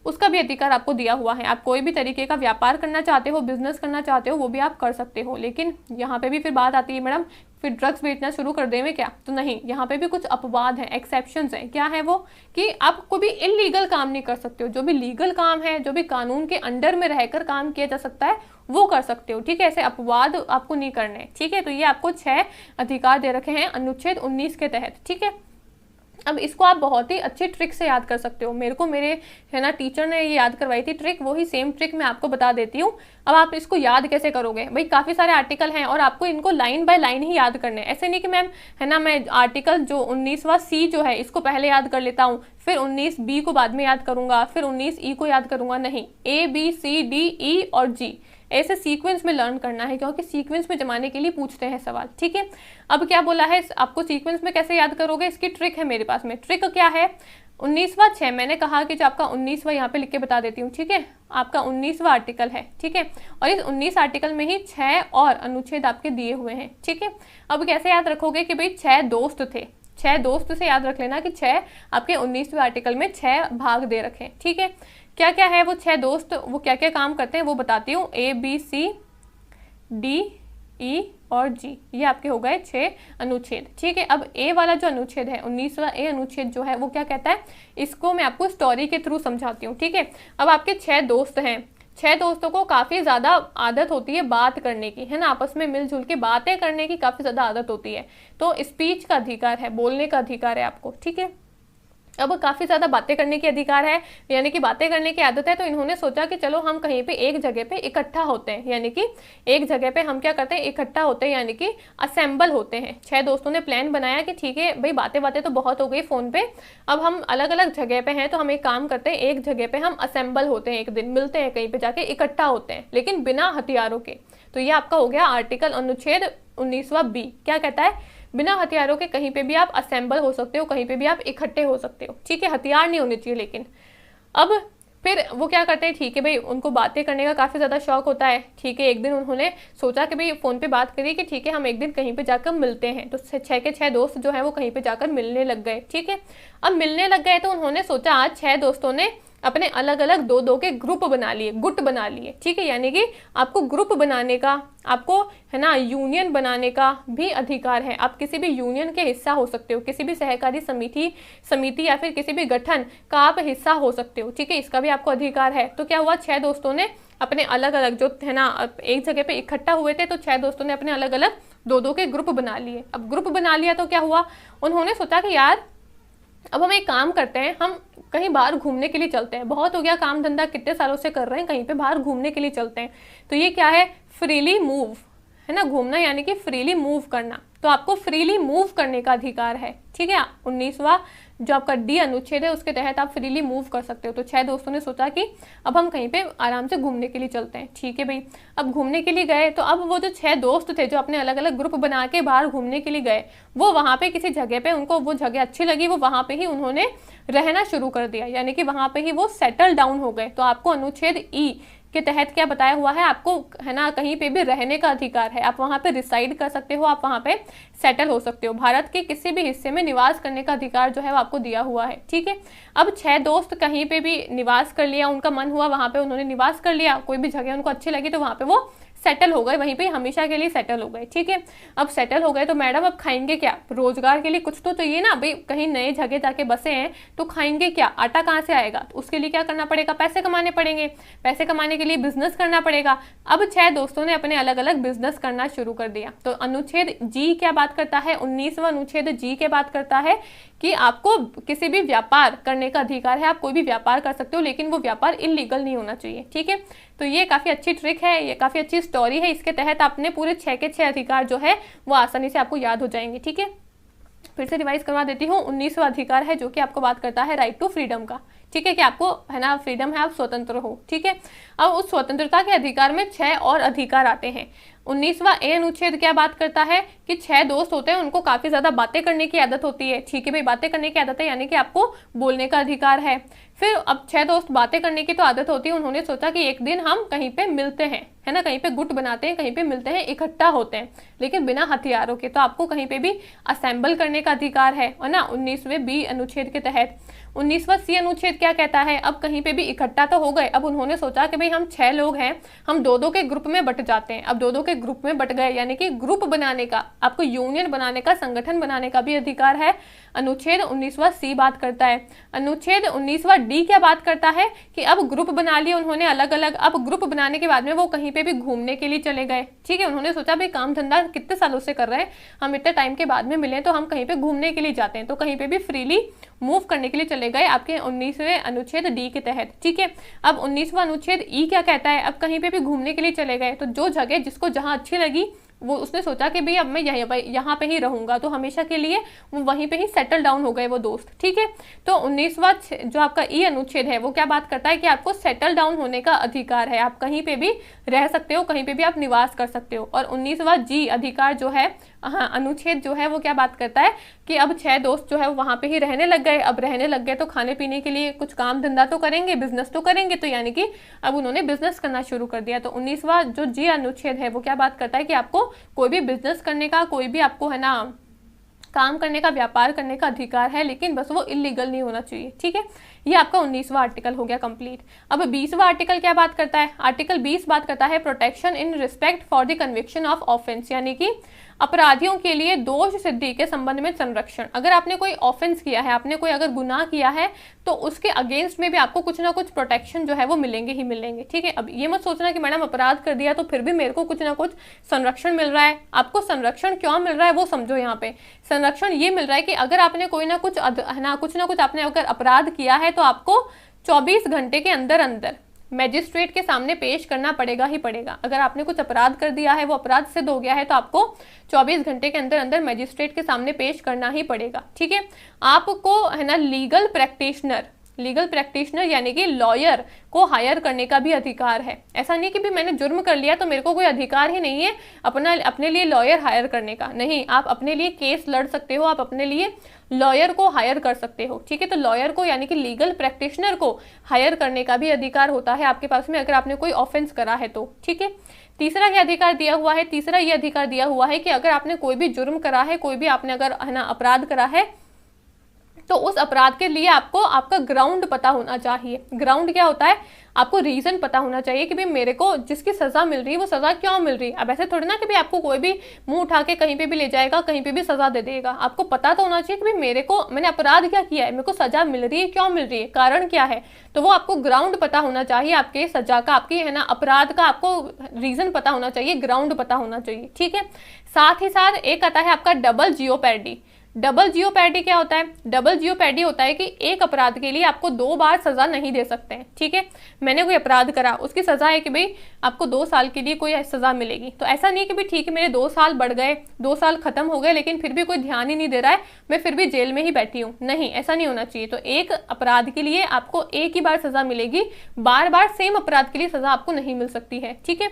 उसका भी अधिकार आपको दिया हुआ है। आप कोई भी तरीके का व्यापार करना चाहते हो, बिजनेस करना चाहते हो, वो भी आप कर सकते हो। लेकिन यहाँ पे भी फिर बात आती है, मैडम फिर ड्रग्स बेचना शुरू कर देंगे क्या, तो नहीं, यहाँ पे भी कुछ अपवाद हैं, एक्सेप्शंस हैं। क्या है वो, कि आप कोई भी इलीगल काम नहीं कर सकते हो, जो भी लीगल काम है, जो भी कानून के अंडर में रहकर काम किया जा सकता है वो कर सकते हो, ठीक है। ऐसे अपवाद आपको नहीं करने, ठीक है। तो ये आपको 6 अधिकार दे रखे हैं अनुच्छेद 19 के तहत, ठीक है। अब इसको आप बहुत ही अच्छी ट्रिक से याद कर सकते हो। मेरे है ना टीचर ने ये याद करवाई थी ट्रिक, वही सेम ट्रिक मैं आपको बता देती हूँ। अब आप इसको याद कैसे करोगे, भाई काफ़ी सारे आर्टिकल हैं और आपको इनको लाइन बाय लाइन ही याद करने, ऐसे नहीं कि मैम, है ना, मैं आर्टिकल जो 19वां सी जो है इसको पहले याद कर लेता हूँ, फिर 19B को बाद में याद करूंगा, फिर 19E को याद करूंगा, नहीं, ABCDE और G ऐसे सीक्वेंस में लर्न करना है, क्योंकि सीक्वेंस में जमाने के लिए पूछते हैं सवाल, ठीक है। अब क्या बोला है, आपको सीक्वेंस में कैसे याद करोगे, इसकी ट्रिक है मेरे पास में। ट्रिक क्या है, 19वां 6 मैंने कहा कि जो आपका 19वां यहाँ पे लिख के बता देती हूँ, ठीक है। आपका 19वां आर्टिकल है, ठीक है, और इस 19 आर्टिकल में ही 6 और अनुच्छेद आपके दिए हुए हैं, ठीक है। अब कैसे याद रखोगे कि भाई 6 दोस्त थे, 6 दोस्त से याद रख लेना कि 6 आपके 19वें आर्टिकल में 6 भाग दे रखे, ठीक है। क्या क्या है वो 6 दोस्त, वो क्या क्या काम करते हैं वो बताती हूँ, ABCDE और G, ये आपके हो गए 6 अनुच्छेद, ठीक है। अब A वाला जो अनुच्छेद है, 19वां A अनुच्छेद जो है वो क्या कहता है, इसको मैं आपको स्टोरी के थ्रू समझाती हूँ, ठीक है। अब आपके 6 दोस्त हैं, 6 दोस्तों को काफ़ी ज़्यादा आदत होती है बात करने की, है ना, आपस में मिलजुल के बातें करने की काफ़ी ज़्यादा आदत होती है, तो स्पीच का अधिकार है, बोलने का अधिकार है आपको, ठीक है। अब काफ़ी ज़्यादा बातें करने की अधिकार है, यानी कि बातें करने की आदत है, तो इन्होंने सोचा कि चलो हम कहीं पे एक जगह पे इकट्ठा होते हैं, यानी कि एक जगह पे हम क्या करते हैं, इकट्ठा होते हैं, यानी कि असेंबल होते हैं। 6 दोस्तों ने प्लान बनाया कि ठीक है भाई, बातें तो बहुत हो गई फ़ोन पे, अब हम अलग अलग जगह पे हैं, तो हम एक काम करते हैं, एक जगह पे हम असेंबल होते हैं, एक दिन मिलते हैं, कहीं पर जाके इकट्ठा होते हैं, लेकिन बिना हथियारों के। तो ये आपका हो गया आर्टिकल अनुच्छेद 19वां B, क्या कहता है, बिना हथियारों के कहीं पे भी आप असेंबल हो सकते हो, कहीं पे भी आप इकट्ठे हो सकते हो, ठीक है, हथियार नहीं होने चाहिए। लेकिन अब फिर वो क्या करते हैं, ठीक है भाई, उनको बातें करने का काफ़ी ज़्यादा शौक होता है, ठीक है। एक दिन उन्होंने सोचा कि भाई फ़ोन पे बात करिए कि ठीक है हम एक दिन कहीं पे जाकर मिलते हैं, तो 6 के 6 दोस्त जो है वो कहीं पे जाकर मिलने लग गए, ठीक है। अब मिलने लग गए तो उन्होंने सोचा आज 6 दोस्तों ने अपने अलग अलग 2-2 के ग्रुप बना लिए, गुट बना लिए, ठीक है। यानी कि आपको ग्रुप बनाने का, आपको है ना यूनियन बनाने का भी अधिकार है। आप किसी भी यूनियन के हिस्सा हो सकते हो, किसी भी सहकारी समिति या फिर किसी भी गठन का आप हिस्सा हो सकते हो, ठीक है, इसका भी आपको अधिकार है। तो क्या हुआ, 6 दोस्तों ने अपने अलग अलग जो है ना एक जगह पे इकट्ठा हुए थे, तो 6 दोस्तों ने अपने अलग अलग 2-2 के ग्रुप बना लिए। अब ग्रुप बना लिया तो क्या हुआ, उन्होंने सोचा कि यार अब हम एक काम करते हैं, हम कहीं बाहर घूमने के लिए चलते हैं, बहुत हो गया काम धंधा, कितने सालों से कर रहे हैं, कहीं पे बाहर घूमने के लिए चलते हैं। तो ये क्या है, फ्रीली मूव, है ना, घूमना यानी कि फ्रीली मूव करना, तो आपको फ्रीली मूव करने का अधिकार है, ठीक है। 19वां जो आपका डी अनुच्छेद है उसके तहत आप फ्रीली मूव कर सकते हो। तो 6 दोस्तों ने सोचा कि अब हम कहीं पे आराम से घूमने के लिए चलते हैं, ठीक है भाई। अब घूमने के लिए गए तो अब वो जो 6 दोस्त थे जो अपने अलग अलग ग्रुप बना के बाहर घूमने के लिए गए, वो वहाँ पे किसी जगह पे उनको वो जगह अच्छी लगी, वो वहाँ पे ही उन्होंने रहना शुरू कर दिया, यानी कि वहाँ पे ही वो सेटल डाउन हो गए। तो आपको अनुच्छेद ई के तहत क्या बताया हुआ है, आपको, है ना, कहीं पे भी रहने का अधिकार है, आप वहाँ पे रिसाइड कर सकते हो, आप वहाँ पे सेटल हो सकते हो, भारत के किसी भी हिस्से में निवास करने का अधिकार जो है वो आपको दिया हुआ है, ठीक है। अब 6 दोस्त कहीं पे भी निवास कर लिया, उनका मन हुआ वहाँ पे उन्होंने निवास कर लिया, कोई भी जगह उनको अच्छी लगी तो वहाँ पे वो सेटल हो गए, वहीं पे हमेशा के लिए सेटल हो गए, ठीक है। अब सेटल हो गए तो मैडम अब खाएंगे क्या, रोजगार के लिए कुछ तो चाहिए ना भाई, कहीं नए जगह जाके बसे हैं तो खाएंगे क्या, आटा कहाँ से आएगा, तो उसके लिए क्या करना पड़ेगा, पैसे कमाने पड़ेंगे, पैसे कमाने के लिए बिजनेस करना पड़ेगा। अब 6 दोस्तों ने अपने अलग अलग बिजनेस करना शुरू कर दिया। तो अनुच्छेद जी क्या बात करता है, 19वां अनुच्छेद जी के बात करता है कि आपको किसी भी व्यापार करने का अधिकार है, आप कोई भी व्यापार कर सकते हो, लेकिन वो व्यापार इलीगल नहीं होना चाहिए, ठीक है। तो ये काफ़ी अच्छी ट्रिक है, ये काफ़ी अच्छी स्टोरी है, इसके तहत आपने पूरे 6 के 6 अधिकार जो है वो आसानी से आपको याद हो जाएंगे, ठीक है। फिर से रिवाइज करवा देती हूँ। 19वां अधिकार है जो कि आपको बात करता है राइट टू फ्रीडम का, ठीक है, कि आपको, है ना, फ्रीडम है, आप स्वतंत्र हो, ठीक है। अब उस स्वतंत्रता के अधिकार में 6 और अधिकार आते हैं। 19वां ए अनुच्छेद क्या बात करता है कि 6 दोस्त होते हैं, उनको काफी ज्यादा बातें करने की आदत होती है, ठीक है भाई, बातें करने की आदत है यानी कि आपको बोलने का अधिकार है। फिर अब 6 दोस्त बातें करने की तो आदत होती है, उन्होंने सोचा कि एक दिन हम कहीं पे मिलते हैं, है ना, कहीं पे गुट बनाते हैं, कहीं पे मिलते हैं, इकट्ठा होते हैं, लेकिन बिना हथियारों के। तो आपको कहीं पे भी असेंबल करने का अधिकार है ना, 19वें बी अनुच्छेद के तहत। 19वां सी अनुच्छेद क्या कहता है, अब कहीं पे भी इकट्ठा तो हो गए, अब उन्होंने सोचा कि भाई हम 6 लोग हैं, हम 2-2 के ग्रुप में बट जाते हैं। अब 2-2 के ग्रुप में बट गए, यानी कि ग्रुप बनाने का, आपको यूनियन बनाने का, संगठन बनाने का भी अधिकार है, अनुच्छेद 19वां सी बात करता है। अनुच्छेद 19वां डी क्या बात करता है कि अब ग्रुप बना लिए उन्होंने अलग अलग, अब ग्रुप बनाने के बाद में वो कहीं पे भी घूमने के लिए चले गए, ठीक है। उन्होंने सोचा भाई काम धंधा कितने सालों से कर रहे हैं, हम इतने टाइम के बाद में मिले तो हम कहीं पे घूमने के लिए जाते हैं, तो कहीं पे भी फ्रीली मूव करने के लिए चले गए आपके 19वें अनुच्छेद डी के तहत, ठीक है। अब 19वां अनुच्छेद ई क्या कहता है, अब कहीं पे भी घूमने के लिए चले गए, तो जो जगह जिसको जहां अच्छी लगी वो उसने सोचा कि भाई अब मैं यहाँ पे ही रहूंगा, तो हमेशा के लिए वो वहीं पे ही सेटल डाउन हो गए वो दोस्त, ठीक है। तो 19वां जो आपका ई अनुच्छेद है वो क्या बात करता है कि आपको सेटल डाउन होने का अधिकार है, आप कहीं पे भी रह सकते हो, कहीं पे भी आप निवास कर सकते हो। और 19वां जी अधिकार जो है, हाँ, अनुच्छेद जो है वो क्या बात करता है कि अब 6 दोस्त जो है वहां पे ही रहने लग गए, अब रहने लग गए तो खाने पीने के लिए कुछ काम धंधा तो करेंगे, बिजनेस तो करेंगे, तो यानी कि अब उन्होंने बिजनेस करना शुरू कर दिया। तो 19वां जो जी अनुच्छेद है वो क्या बात करता है कि आपको कोई भी बिजनेस करने का, कोई भी आपको, है ना, काम करने का, व्यापार करने का अधिकार है, लेकिन बस वो इलीगल नहीं होना चाहिए, ठीक है। ये आपका 19वां आर्टिकल हो गया कंप्लीट। अब 20वां आर्टिकल क्या बात करता है, आर्टिकल 20 बात करता है protection in respect for the conviction of offence, यानी कि अपराधियों के लिए दोष सिद्धि के संबंध में संरक्षण। अगर आपने कोई ऑफेंस किया है, आपने कोई अगर गुनाह किया है, तो उसके अगेंस्ट में भी आपको कुछ ना कुछ प्रोटेक्शन जो है वो मिलेंगे ही मिलेंगे, ठीक है। अब ये मत सोचना कि मैडम अपराध कर दिया तो फिर भी मेरे को कुछ ना कुछ संरक्षण मिल रहा है। आपको संरक्षण क्यों मिल रहा है वो समझो। यहाँ पे संरक्षण ये मिल रहा है कि अगर आपने कोई ना कुछ, है ना, कुछ ना कुछ आपने अगर अपराध किया है तो आपको 24 घंटे के अंदर अंदर मैजिस्ट्रेट के सामने पेश करना पड़ेगा ही पड़ेगा। अगर आपने कुछ अपराध कर दिया है, वो अपराध सिद्ध हो गया है, तो आपको 24 घंटे के अंदर अंदर मैजिस्ट्रेट के सामने पेश करना ही पड़ेगा, ठीक है। आपको, है ना, लीगल प्रैक्टिशनर यानी कि लॉयर को हायर करने का भी अधिकार है। ऐसा नहीं कि भी मैंने जुर्म कर लिया तो मेरे को कोई अधिकार ही नहीं है अपने लिए लॉयर हायर करने का, नहीं, आप अपने लिए केस लड़ सकते हो, आप अपने लिए लॉयर को हायर कर सकते हो, ठीक है। तो लॉयर को, यानी कि लीगल प्रैक्टिशनर को हायर करने का भी अधिकार होता है आपके पास में, अगर आपने कोई ऑफेंस करा है तो, ठीक है। तीसरा क्या अधिकार दिया हुआ है, तीसरा ये अधिकार दिया हुआ है कि अगर आपने कोई भी जुर्म करा है, कोई भी आपने अगर, है ना, अपराध करा है, तो उस अपराध के लिए आपको आपका ग्राउंड पता होना चाहिए। ग्राउंड क्या होता है, आपको रीजन पता होना चाहिए कि भाई मेरे को जिसकी सजा मिल रही है वो सजा क्यों मिल रही है। अब ऐसे थोड़ी ना कि भाई आपको कोई भी मुंह उठा के कहीं पे भी ले जाएगा, कहीं पे भी सजा दे देगा। आपको पता तो होना चाहिए कि भाई मैंने अपराध क्या किया है, मेरे को सजा मिल रही है, क्यों मिल रही है, कारण क्या है। तो वो आपको ग्राउंड पता होना चाहिए, आपके सजा का, आपकी, है ना, अपराध का आपको रीजन पता होना चाहिए, ग्राउंड पता होना चाहिए, ठीक है। साथ ही साथ एक आता है आपका डबल जियोपैडी। डबल जियोपैडी क्या होता है? डबल जियोपैडी होता है कि एक अपराध के लिए आपको 2 बार सजा नहीं दे सकते हैं, ठीक है। मैंने कोई अपराध करा, उसकी सजा है कि भाई आपको 2 साल के लिए कोई सजा मिलेगी, तो ऐसा नहीं कि भाई ठीक है मेरे 2 साल बढ़ गए, 2 साल खत्म हो गए, लेकिन फिर भी कोई ध्यान ही नहीं दे रहा है, मैं फिर भी जेल में ही बैठी हूँ, नहीं, ऐसा नहीं होना चाहिए। तो एक अपराध के लिए आपको एक ही बार सजा मिलेगी, बार बार सेम अपराध के लिए सजा आपको नहीं मिल सकती है, ठीक है।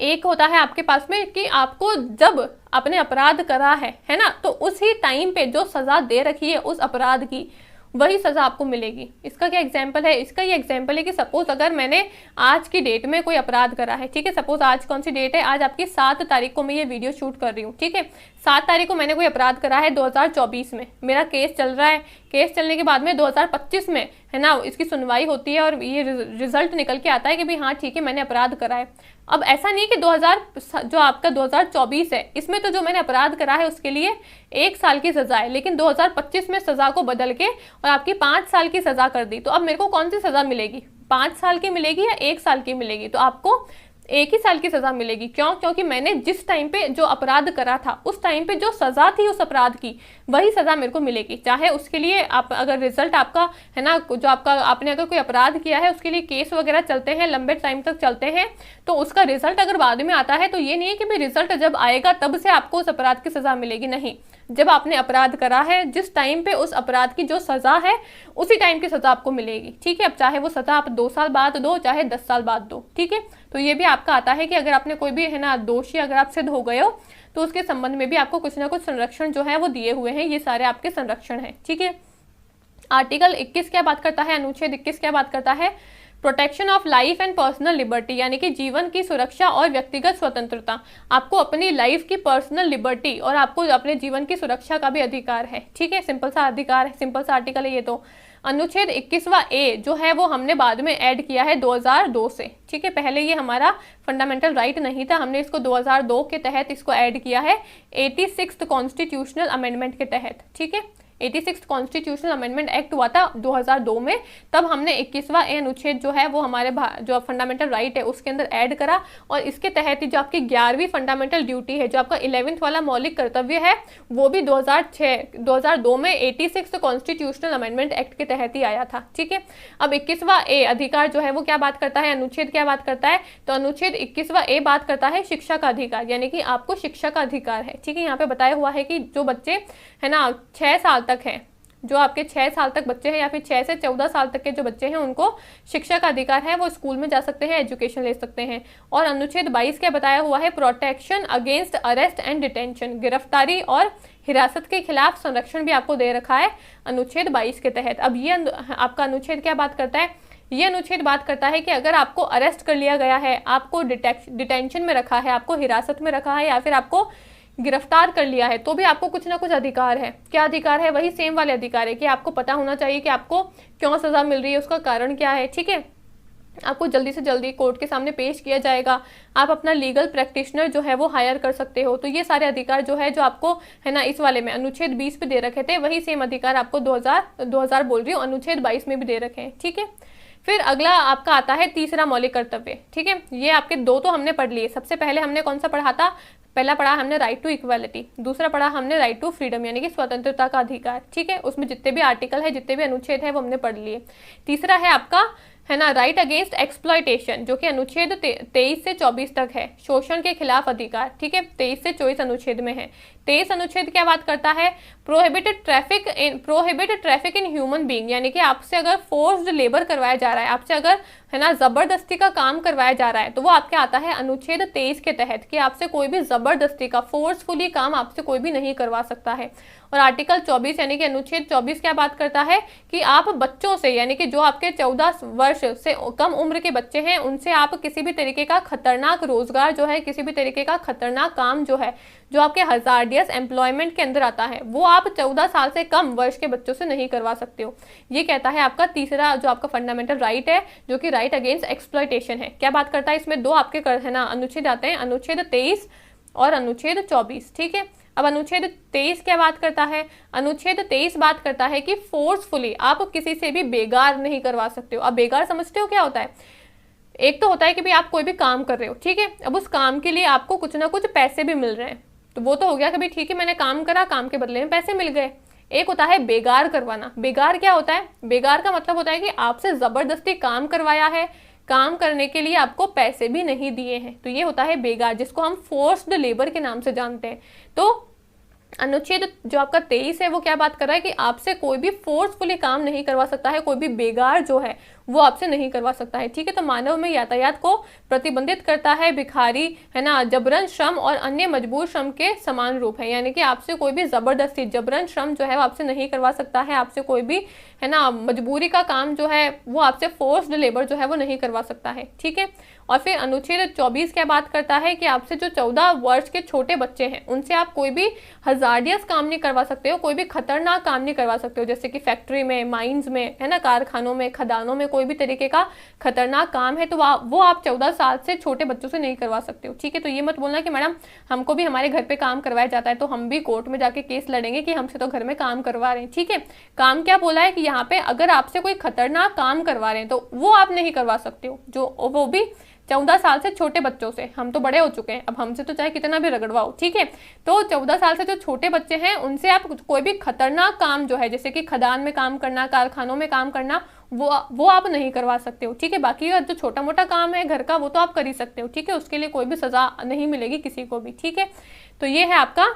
एक होता है आपके पास में कि आपको जब आपने अपराध करा है ना, तो उसी टाइम पे जो सजा दे रखी है उस अपराध की, वही सजा आपको मिलेगी। इसका क्या एग्जाम्पल है? इसका ये एग्जाम्पल है कि सपोज अगर मैंने आज की डेट में कोई अपराध करा है, ठीक है, सपोज आज कौन सी डेट है, आज आपकी 7 तारीख को मैं ये वीडियो शूट कर रही हूँ, ठीक है। 7 तारीख को मैंने कोई अपराध करा है 2024 में, मेरा केस चल रहा है, केस चलने के बाद में 2025 में है ना इसकी सुनवाई होती है और ये रिजल्ट निकल के आता है कि भाई हाँ ठीक है मैंने अपराध करा है। अब ऐसा नहीं कि जो आपका 2024 है इसमें तो जो मैंने अपराध करा है उसके लिए 1 साल की सजा है, लेकिन 2025 में सजा को बदल के और आपकी 5 साल की सजा कर दी, तो अब मेरे को कौन सी सजा मिलेगी? 5 साल की मिलेगी या 1 साल की मिलेगी? तो आपको 1 ही साल की सजा मिलेगी। क्यों? क्योंकि मैंने जिस टाइम पे जो अपराध करा था उस टाइम पे जो सजा थी उस अपराध की, वही सजा मेरे को मिलेगी। चाहे उसके लिए आप अगर रिजल्ट आपका है ना, जो आपका आपने अगर कोई अपराध किया है उसके लिए केस वगैरह चलते हैं, लंबे टाइम तक चलते हैं, तो उसका रिजल्ट अगर बाद में आता है तो ये नहीं है कि भाई रिजल्ट जब आएगा तब से आपको उस अपराध की सजा मिलेगी, नहीं। जब आपने अपराध करा है जिस टाइम पे उस अपराध की जो सजा है उसी टाइम की सजा आपको मिलेगी, ठीक है। अब चाहे वो सजा आप 2 साल बाद दो, चाहे 10 साल बाद दो, ठीक है। तो ये भी आपका आता है कि अगर आपने कोई भी है ना दोषी अगर आप सिद्ध हो गए हो तो उसके संबंध में भी आपको कुछ ना कुछ संरक्षण जो है वो दिए हुए हैं, ये सारे आपके संरक्षण हैं, ठीक है। आर्टिकल 21 क्या बात करता है? अनुच्छेद 21 क्या बात करता है? Protection of life and personal liberty, यानी कि जीवन की सुरक्षा और व्यक्तिगत स्वतंत्रता। आपको अपनी लाइफ की पर्सनल लिबर्टी और आपको अपने जीवन की सुरक्षा का भी अधिकार है, ठीक है। सिंपल सा अधिकार है, सिंपल सा आर्टिकल है ये। तो अनुच्छेद 21वां ए जो है वो हमने बाद में ऐड किया है 2002 से, ठीक है। पहले ये हमारा फंडामेंटल राइट नहीं था, हमने इसको 2002 के तहत इसको ऐड किया है 86th कॉन्स्टिट्यूशनल अमेंडमेंट के तहत, ठीक है। 86th कॉन्स्टिट्यूशनल अमेंडमेंट एक्ट हुआ था 2002 में, तब हमने 21वां ए अनुच्छेद जो है वो हमारे जो फंडामेंटल राइट है उसके अंदर ऐड करा, और इसके तहत जो आपकी 11वीं फंडामेंटल ड्यूटी है, जो आपका 11th वाला मौलिक कर्तव्य है, वो भी 2002 में 86th कॉन्स्टिट्यूशनल अमेंडमेंट एक्ट के तहत ही आया था, ठीक है। अब 21वां ए अधिकार जो है वो क्या बात करता है? अनुच्छेद क्या बात करता है? तो अनुच्छेद 21वां ए बात करता है शिक्षा का अधिकार, यानी कि आपको शिक्षा का अधिकार है, ठीक है। यहाँ पे बताया हुआ है कि जो बच्चे है ना 6 साल तक हैं, जो आपके 6 साल तक बच्चे हैं या फिर 6 से 14 साल तक के जो बच्चे हैं उनको शिक्षा का अधिकार है, वो स्कूल में जा सकते हैं, एजुकेशन ले सकते हैं। और अनुच्छेद 22 क्या बताया हुआ है? Protection against arrest and detention, गिरफ्तारी और हिरासत के खिलाफ संरक्षण भी आपको दे रखा है अनुच्छेद 22 के तहत। अब ये आपका अनुच्छेद क्या बात करता है? ये अनुच्छेद बात करता है कि अगर आपको अरेस्ट कर लिया गया है, आपको डिटेंशन में रखा है, आपको हिरासत में रखा है या फिर आपको गिरफ्तार कर लिया है, तो भी आपको कुछ ना कुछ अधिकार है। क्या अधिकार है? वही सेम वाले अधिकार है कि आपको पता होना चाहिए कि आपको क्यों सजा मिल रही है, उसका कारण क्या है, ठीक है। आपको जल्दी से जल्दी कोर्ट के सामने पेश किया जाएगा, आप अपना लीगल प्रैक्टिशनर जो है वो हायर कर सकते हो। तो ये सारे अधिकार जो है जो आपको है ना इस वाले में अनुच्छेद 20 पे दे रखे थे, वही सेम अधिकार आपको 2000 बोल रही हूँ अनुच्छेद 22 में भी दे रखे हैं, ठीक है। फिर अगला आपका आता है तीसरा मौलिक कर्तव्य, ठीक है। ये आपके 2 तो हमने पढ़ लिए। सबसे पहले हमने कौन सा पढ़ा था? पहला पढ़ा हमने राइट टू इक्वालिटी, दूसरा पढ़ा हमने राइट टू फ्रीडम, यानी कि स्वतंत्रता का अधिकार, ठीक है। उसमें जितने भी आर्टिकल है, जितने भी अनुच्छेद है वो हमने पढ़ लिए। तीसरा है आपका है ना राइट अगेंस्ट एक्सप्लॉयटेशन, जो कि अनुच्छेद 23 से 24 तक है, शोषण के खिलाफ अधिकार, ठीक है। 23 से 24 अनुच्छेद में है। 23 अनुच्छेद क्या बात करता है? Prohibited traffic in human being, यानी कि आपसे अगर फोर्स्ड लेबर करवाया जा रहा है, आपसे अगर है ना जबरदस्ती का काम करवाया जा रहा है, तो वो आपके आता है अनुच्छेद 23 के तहत, कि आपसे कोई भी जबरदस्ती का फोर्सफुली काम आपसे कोई भी नहीं करवा सकता है। और आर्टिकल 24 यानी कि अनुच्छेद 24 क्या बात करता है कि आप बच्चों से, यानी कि जो आपके 14 वर्ष से कम उम्र के बच्चे हैं, उनसे आप किसी भी तरीके का खतरनाक रोजगार जो है, किसी भी तरीके का खतरनाक काम जो है, जो आपके हजार्डियस एम्प्लॉयमेंट के अंदर आता है, वो आप 14 साल से कम वर्ष के बच्चों से नहीं करवा सकते हो। ये कहता है आपका तीसरा जो आपका फंडामेंटल राइट है, जो कि राइट अगेंस्ट एक्सप्लॉयटेशन है। क्या बात करता है? इसमें 2 आपके है ना अनुच्छेद आते हैं, अनुच्छेद 23 और अनुच्छेद 24, ठीक है। अब अनुच्छेद 23 क्या बात करता है? अनुच्छेद 23 बात करता है कि फोर्सफुली आप किसी से भी बेगार नहीं करवा सकते हो। अब बेगार समझते हो क्या होता है? एक तो होता है कि भाई आप कोई भी काम कर रहे हो, ठीक है। अब उस काम के लिए आपको कुछ ना कुछ पैसे भी मिल रहे हैं, तो वो तो हो गया कभी ठीक है मैंने काम करा, काम के बदले में पैसे मिल गए। एक होता है बेगार करवाना। बेगार क्या होता है? बेगार का मतलब होता है कि आपसे जबरदस्ती काम करवाया है, काम करने के लिए आपको पैसे भी नहीं दिए हैं, तो ये होता है बेगार, जिसको हम फोर्स्ड लेबर के नाम से जानते हैं। तो अनुच्छेद जो आपका 23 है वो क्या बात कर रहा है कि आपसे कोई भी फोर्सफुली काम नहीं करवा सकता है, कोई भी बेगार जो है वो आपसे नहीं करवा सकता है, ठीक है। तो मानव में यातायात को प्रतिबंधित करता है भिखारी, है ना, जबरन श्रम और अन्य मजबूर श्रम के समान रूप है, यानी कि आपसे कोई भी जबरदस्ती जबरन श्रम जो है वो आपसे नहीं करवा सकता है, आपसे कोई भी, है ना, मजबूरी का काम जो है वो आपसे फोर्स्ड लेबर जो है वो नहीं करवा सकता है, ठीक है। और फिर अनुच्छेद 24 क्या बात करता है कि आपसे जो 14 वर्ष के छोटे बच्चे हैं उनसे आप कोई भी हजार्डियस काम नहीं करवा सकते हो, कोई भी खतरनाक काम नहीं करवा सकते हो, जैसे कि फैक्ट्री में, माइंस में, है ना, कारखानों में, खदानों में कोई भी तरीके का खतरनाक काम है तो वो आप 14 साल से छोटे बच्चों से नहीं करवा सकते हो, ठीक है। तो ये मत बोलना कि मैडम हमको भी हमारे घर पे काम करवाया जाता है तो हम भी कोर्ट में जाके केस लड़ेंगे कि हमसे तो घर में काम करवा रहे हैं, ठीक है। काम क्या बोला है कि यहाँ पे अगर आपसे कोई खतरनाक काम करवा रहे हैं तो वो आप नहीं करवा सकते हो, जो वो भी 14 साल से छोटे बच्चों से। हम तो बड़े हो चुके हैं, अब हमसे तो चाहे कितना भी रगड़वाओ, ठीक है। तो 14 साल से जो छोटे बच्चे हैं उनसे आप कोई भी खतरनाक काम जो है, जैसे कि खदान में काम करना, कारखानों में काम करना, वो आप नहीं करवा सकते हो, ठीक है। बाकी जो छोटा मोटा काम है घर का वो तो आप कर ही सकते हो, ठीक है, उसके लिए कोई भी सजा नहीं मिलेगी किसी को भी, ठीक है। तो ये है आपका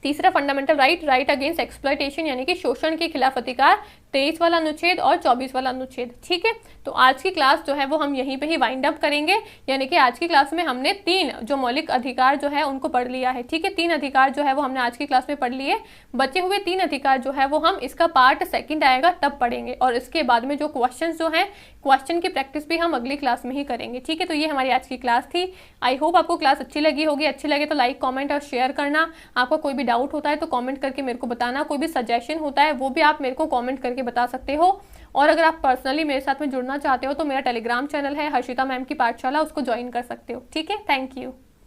तीसरा fundamental right, right against exploitation यानी कि शोषण के खिलाफ अधिकार, 23 वाला अनुच्छेद और 24 वाला अनुच्छेद, ठीक है। तो आज की क्लास जो है वो हम यहीं पे ही वाइंड अप करेंगे, यानी कि आज की क्लास में हमने 3 जो मौलिक अधिकार जो है उनको पढ़ लिया है, ठीक है। 3 अधिकार जो है वो हमने आज की क्लास में पढ़ लिए। बचे हुए 3 अधिकार जो है वो हम इसका पार्ट 2 आएगा तब पढ़ेंगे, और इसके बाद में जो क्वेश्चन जो है क्वेश्चन की प्रैक्टिस भी हम अगली क्लास में ही करेंगे, ठीक है। तो ये हमारी आज की क्लास थी। आई होप आपको क्लास अच्छी लगी होगी। अच्छी लगे तो लाइक, कॉमेंट और शेयर करना। आपका कोई भी डाउट होता है तो कमेंट करके मेरे को बताना, कोई भी सजेशन होता है वो भी आप मेरे को कमेंट करके बता सकते हो। और अगर आप पर्सनली मेरे साथ में जुड़ना चाहते हो तो मेरा टेलीग्राम चैनल है हर्षिता मैम की पाठशाला, उसको ज्वाइन कर सकते हो, ठीक है। Thank you.